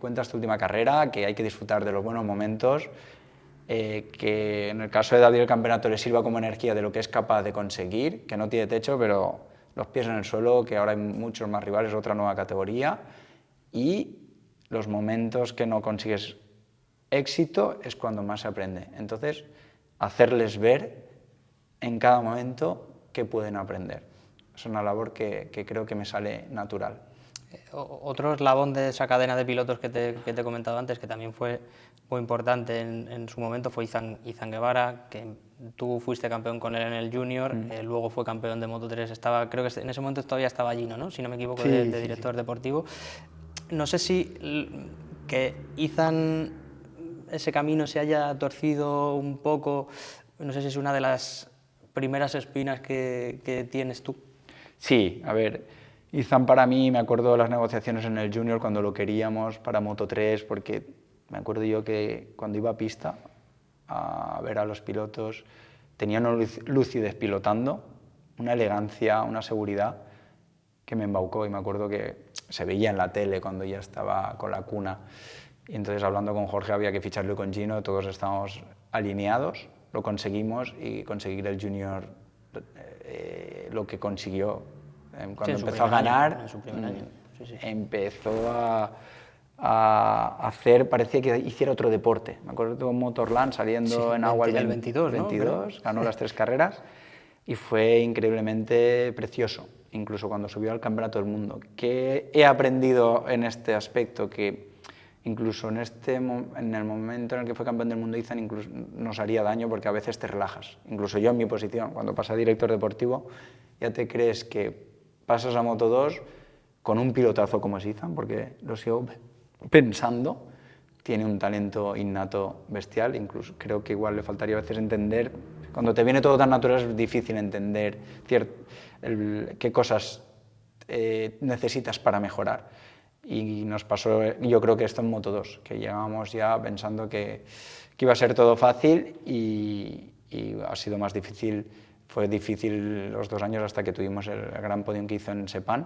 cuentas tu última carrera, que hay que disfrutar de los buenos momentos, que en el caso de David el campeonato le sirva como energía de lo que es capaz de conseguir, que no tiene techo, pero los pies en el suelo, que ahora hay muchos más rivales, otra nueva categoría, y los momentos que no consigues éxito es cuando más se aprende. Entonces, hacerles ver en cada momento que pueden aprender. Es una labor que creo que me sale natural. Otro eslabón de esa cadena de pilotos que te he comentado antes, que también fue muy importante en su momento, fue Izan Guevara, que tú fuiste campeón con él en el Junior, luego fue campeón de Moto3, creo que en ese momento todavía estaba Gino, ¿no? Si no me equivoco, de director deportivo. No sé si que Izan, ese camino se haya torcido un poco, no sé si es una de las primeras espinas que tienes tú. Sí, a ver, Izan para mí, me acuerdo de las negociaciones en el Junior cuando lo queríamos para Moto3, porque me acuerdo yo que cuando iba a pista a ver a los pilotos, tenía una lucidez pilotando, una elegancia, una seguridad que me embaucó, y me acuerdo que se veía en la tele cuando ya estaba con la cuna, y entonces hablando con Jorge había que ficharlo con Gino, todos estábamos alineados, lo conseguimos, y conseguir el Junior lo que consiguió cuando empezó a ganar, empezó a hacer, parecía que hiciera otro deporte. Me acuerdo de Motorland saliendo en agua el 22, ¿no? 22, ganó las 3 carreras y fue increíblemente precioso, incluso cuando subió al Campeonato del Mundo. ¿Qué he aprendido en este aspecto? Que incluso en el momento en el que fue campeón del mundo, Izan incluso nos haría daño, porque a veces te relajas. Incluso yo en mi posición, cuando pasé a director deportivo, ya te crees que pasas a Moto2 con un pilotazo como es Izan, porque lo sigo pensando, tiene un talento innato bestial, incluso creo que igual le faltaría a veces entender, cuando te viene todo tan natural es difícil entender qué cosas necesitas para mejorar. Y nos pasó, yo creo que esto en Moto2, que llegábamos ya pensando que iba a ser todo fácil y ha sido más difícil. Fue difícil los 2 años hasta que tuvimos el gran podium que hizo en Sepang.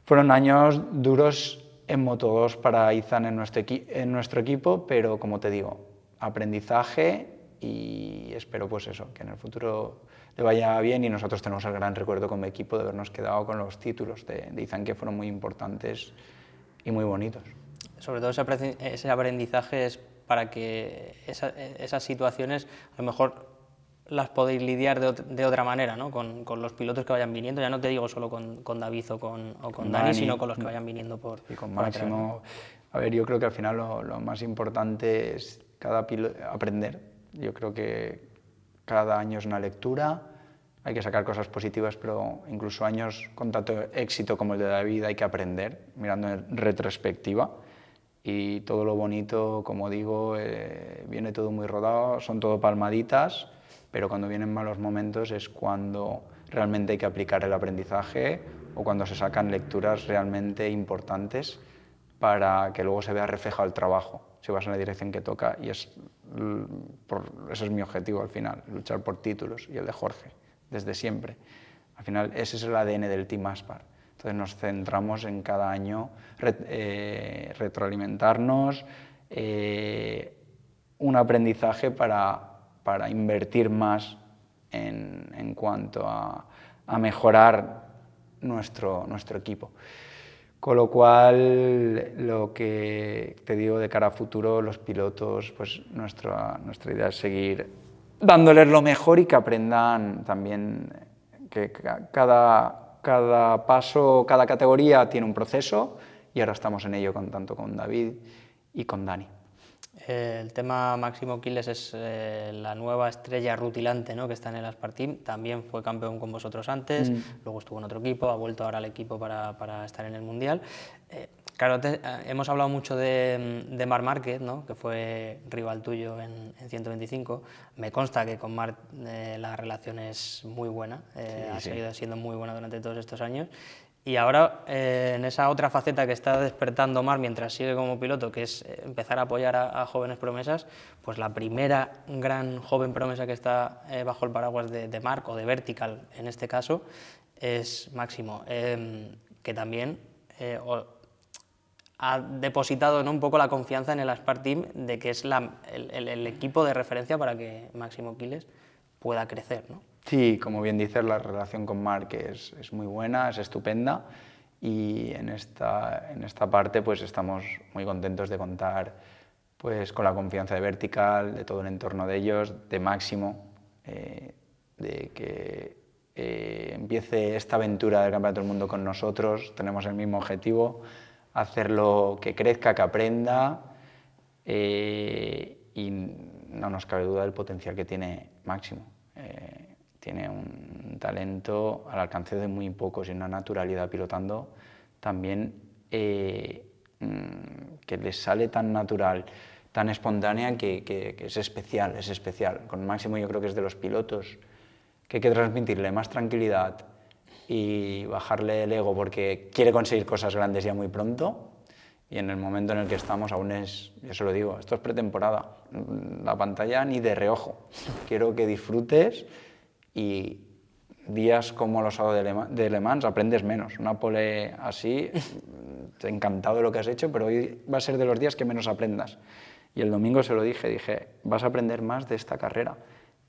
Fueron años duros en Moto2 para Izan en nuestro equipo, pero como te digo, aprendizaje, y espero pues eso, que en el futuro le vaya bien, y nosotros tenemos el gran recuerdo como equipo de habernos quedado con los títulos de Izan, que fueron muy importantes y muy bonitos. Sobre todo ese aprendizaje es para que esas situaciones a lo mejor las podéis lidiar de otra manera, ¿no? Con los pilotos que vayan viniendo, ya no te digo solo con David o con Dani, sino con los que vayan viniendo por... Y con Máximo. A ver, yo creo que al final lo más importante es aprender. Yo creo que cada año es una lectura, hay que sacar cosas positivas, pero incluso años con tanto éxito como el de David hay que aprender, mirando en retrospectiva. Y todo lo bonito, como digo, viene todo muy rodado, son todo palmaditas, pero cuando vienen malos momentos es cuando realmente hay que aplicar el aprendizaje, o cuando se sacan lecturas realmente importantes para que luego se vea reflejado el trabajo, si vas en la dirección que toca, y ese es mi objetivo al final, luchar por títulos, y el de Jorge, desde siempre. Al final ese es el ADN del Team Aspar. Entonces nos centramos en cada año retroalimentarnos, un aprendizaje para invertir más en cuanto a mejorar nuestro equipo. Con lo cual, lo que te digo de cara a futuro, los pilotos, pues nuestra idea es seguir dándoles lo mejor, y que aprendan también, que cada cada paso, cada categoría tiene un proceso y ahora estamos en ello tanto con David y con Dani. El tema Máximo Quiles es la nueva estrella rutilante, ¿no?, que está en el Aspartim. También fue campeón con vosotros antes, luego estuvo en otro equipo, ha vuelto ahora al equipo para estar en el Mundial. Claro, hemos hablado mucho de Marc Márquez, ¿no?, que fue rival tuyo en 125. Me consta que con Marc la relación es muy buena, ha seguido siendo muy buena durante todos estos años. Y ahora, en esa otra faceta que está despertando Marc mientras sigue como piloto, que es empezar a apoyar a jóvenes promesas, pues la primera gran joven promesa que está bajo el paraguas de Marc, o de Vertical en este caso, es Máximo, que también ha depositado, ¿no?, un poco la confianza en el Aspartim de que es el equipo de referencia para que Máximo Quiles pueda crecer, ¿no? Sí, como bien dices, la relación con Marc es muy buena, es estupenda, y en esta parte pues estamos muy contentos de contar pues con la confianza de Vertical, de todo el entorno de ellos, de Máximo, de que empiece esta aventura del Campeonato del Mundo con nosotros. Tenemos el mismo objetivo, hacerlo que crezca, que aprenda, y no nos cabe duda del potencial que tiene Máximo. Tiene un talento al alcance de muy pocos y una naturalidad pilotando también que les sale tan natural, tan espontánea, que es especial, es especial. Con Máximo yo creo que es de los pilotos que hay que transmitirle más tranquilidad y bajarle el ego porque quiere conseguir cosas grandes ya muy pronto, y en el momento en el que estamos aún es, yo se lo digo, esto es pretemporada, la pantalla ni de reojo, quiero que disfrutes. Y días como los sábados de Le Mans aprendes menos. Una pole así, encantado de lo que has hecho, pero hoy va a ser de los días que menos aprendas. Y el domingo se lo dije, vas a aprender más de esta carrera.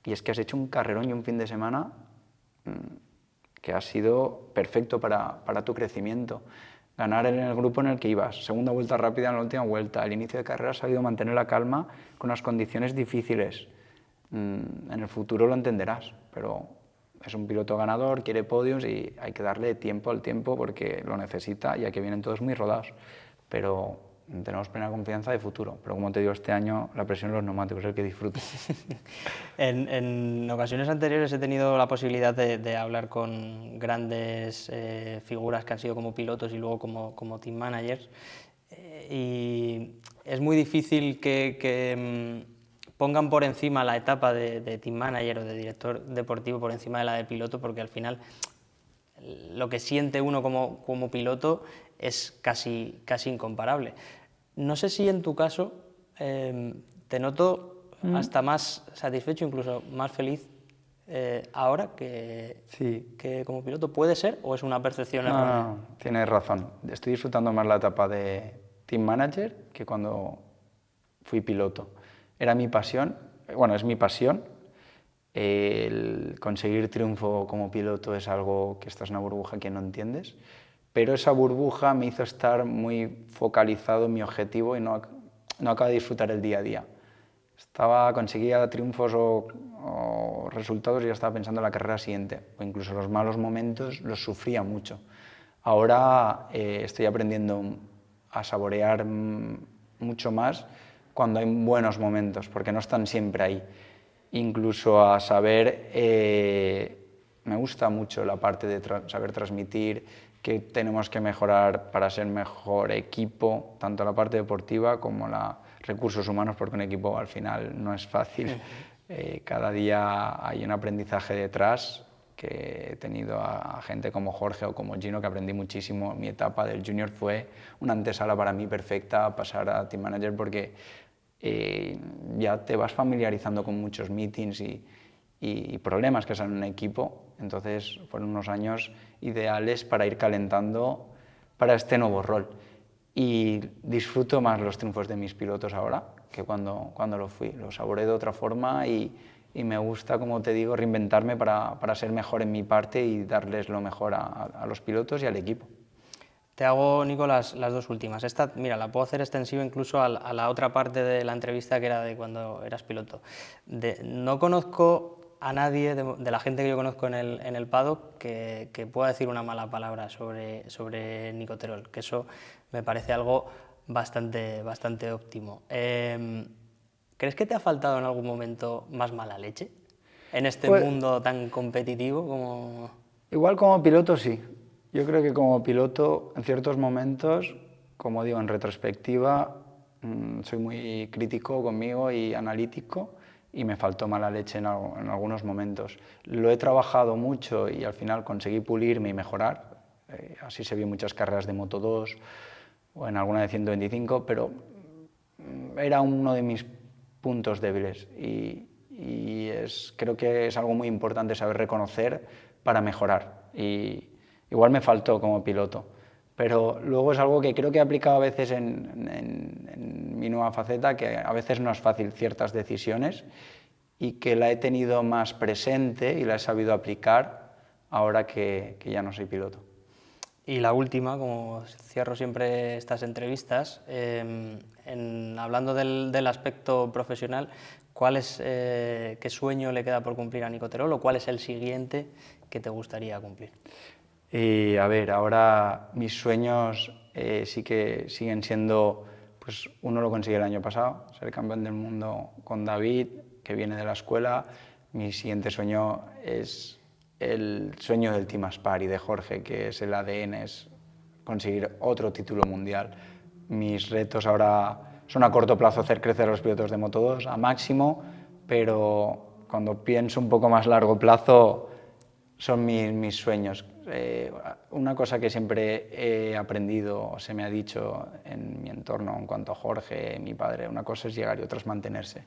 Y es que has hecho un carrerón y un fin de semana que ha sido perfecto para tu crecimiento. Ganar en el grupo en el que ibas, segunda vuelta rápida en la última vuelta, al inicio de carrera has sabido mantener la calma con unas condiciones difíciles. En el futuro lo entenderás, pero es un piloto ganador, quiere podiums y hay que darle tiempo al tiempo porque lo necesita, ya que vienen todos muy rodados, pero tenemos plena confianza de futuro. Pero como te digo, este año la presión de los neumáticos es el que disfrute. En ocasiones anteriores he tenido la posibilidad de hablar con grandes figuras que han sido como pilotos y luego como team managers, y es muy difícil que pongan por encima la etapa de team manager o de director deportivo por encima de la de piloto, porque al final lo que siente uno como piloto es casi incomparable. No sé si en tu caso te noto hasta más satisfecho, incluso más feliz ahora que como piloto. ¿Puede ser o es una percepción errónea? No, tienes razón. Estoy disfrutando más la etapa de team manager que cuando fui piloto. Era mi pasión, bueno, es mi pasión. El conseguir triunfo como piloto es algo que estás en una burbuja que no entiendes, pero esa burbuja me hizo estar muy focalizado en mi objetivo y no acababa de disfrutar el día a día. Conseguía triunfos o resultados y ya estaba pensando en la carrera siguiente, o incluso los malos momentos los sufría mucho. Ahora estoy aprendiendo a saborear mucho más cuando hay buenos momentos, porque no están siempre ahí. Incluso a saber, me gusta mucho la parte de saber transmitir, que tenemos que mejorar para ser mejor equipo, tanto la parte deportiva como los recursos humanos, porque un equipo al final no es fácil. Cada día hay un aprendizaje detrás, que he tenido a gente como Jorge o como Gino, que aprendí muchísimo. Mi etapa del junior fue una antesala para mí perfecta a pasar a team manager, porque ya te vas familiarizando con muchos meetings y problemas que salen en un equipo. Entonces fueron unos años ideales para ir calentando para este nuevo rol. Y disfruto más los triunfos de mis pilotos ahora que cuando lo fui. Lo saboreo de otra forma y me gusta, como te digo, reinventarme para ser mejor en mi parte y darles lo mejor a los pilotos y al equipo. Te hago, Nico, las dos últimas. Esta, mira, la puedo hacer extensiva incluso a la otra parte de la entrevista, que era de cuando eras piloto. No conozco a nadie de la gente que yo conozco en el paddock que pueda decir una mala palabra sobre Nico Terol, que eso me parece algo bastante óptimo. ¿Crees que te ha faltado en algún momento más mala leche en este mundo tan competitivo como...? Igual como piloto sí. Yo creo que como piloto en ciertos momentos, como digo, en retrospectiva, soy muy crítico conmigo y analítico, y me faltó mala leche en algunos momentos. Lo he trabajado mucho y al final conseguí pulirme y mejorar. Así se vio en muchas carreras de Moto2 o en alguna de 125, pero era uno de mis puntos débiles y creo que es algo muy importante saber reconocer para mejorar. Y igual me faltó como piloto, pero luego es algo que creo que he aplicado a veces en mi nueva faceta, que a veces no es fácil ciertas decisiones y que la he tenido más presente y la he sabido aplicar ahora que ya no soy piloto. Y la última, como cierro siempre estas entrevistas, hablando del aspecto profesional, ¿qué sueño le queda por cumplir a Nico Terol o cuál es el siguiente que te gustaría cumplir? Y a ver, ahora mis sueños sí que siguen siendo, pues uno lo conseguí el año pasado, ser campeón del mundo con David, que viene de la escuela. Mi siguiente sueño es el sueño del Team Aspar y de Jorge, que es el ADN, es conseguir otro título mundial. Mis retos ahora son a corto plazo hacer crecer a los pilotos de Moto2 a máximo, pero cuando pienso un poco más largo plazo son mis sueños. Una cosa que siempre he aprendido o se me ha dicho en mi entorno en cuanto a Jorge, mi padre, una cosa es llegar y otra es mantenerse.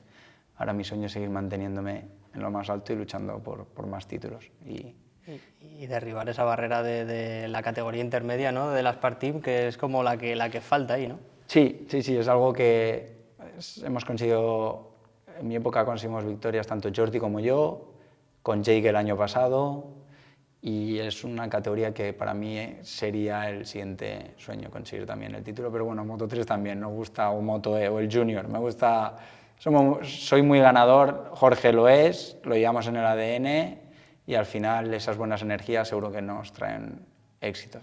Ahora mi sueño es seguir manteniéndome en lo más alto y luchando por más títulos. Y derribar esa barrera de la categoría intermedia, ¿no?, de las Aspar Team, que es como la que falta ahí, ¿no? Sí, es algo que hemos conseguido, en mi época conseguimos victorias tanto Jordi como yo, con Jake el año pasado, y es una categoría que para mí sería el siguiente sueño, conseguir también el título, pero bueno, Moto3 también, nos gusta, o Moto E o el Junior, me gusta, soy muy ganador, Jorge lo es, lo llevamos en el ADN y al final esas buenas energías seguro que nos traen éxitos.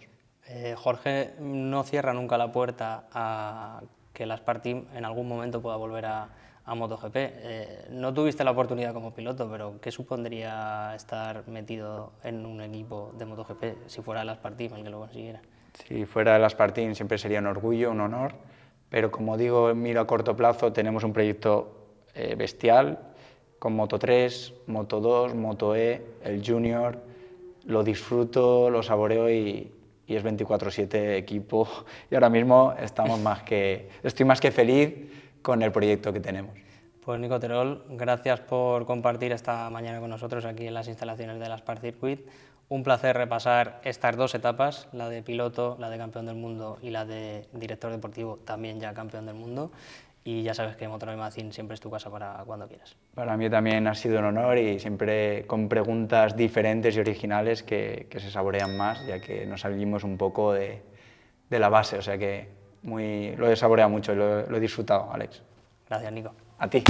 Jorge no cierra nunca la puerta a que la Aspar Team en algún momento pueda volver a MotoGP. No tuviste la oportunidad como piloto, pero ¿qué supondría estar metido en un equipo de MotoGP si fuera el Aspar Team el que lo consiguiera? Si fuera el Aspar Team siempre sería un orgullo, un honor, pero como digo, miro a corto plazo, tenemos un proyecto bestial con Moto3, Moto2, Moto E, el Junior, lo disfruto, lo saboreo y es 24/7 equipo y ahora mismo estoy más que feliz con el proyecto que tenemos. Pues Nico Terol, gracias por compartir esta mañana con nosotros aquí en las instalaciones del Aspar Circuit. Un placer repasar estas dos etapas, la de piloto, la de campeón del mundo y la de director deportivo, también ya campeón del mundo. Y ya sabes que Motorway Magazine siempre es tu casa para cuando quieras. Para mí también ha sido un honor y siempre con preguntas diferentes y originales que se saborean más, ya que nos salimos un poco de la base, o sea que lo he saboreado mucho y lo he disfrutado, Alex. Gracias, Nico. A ti.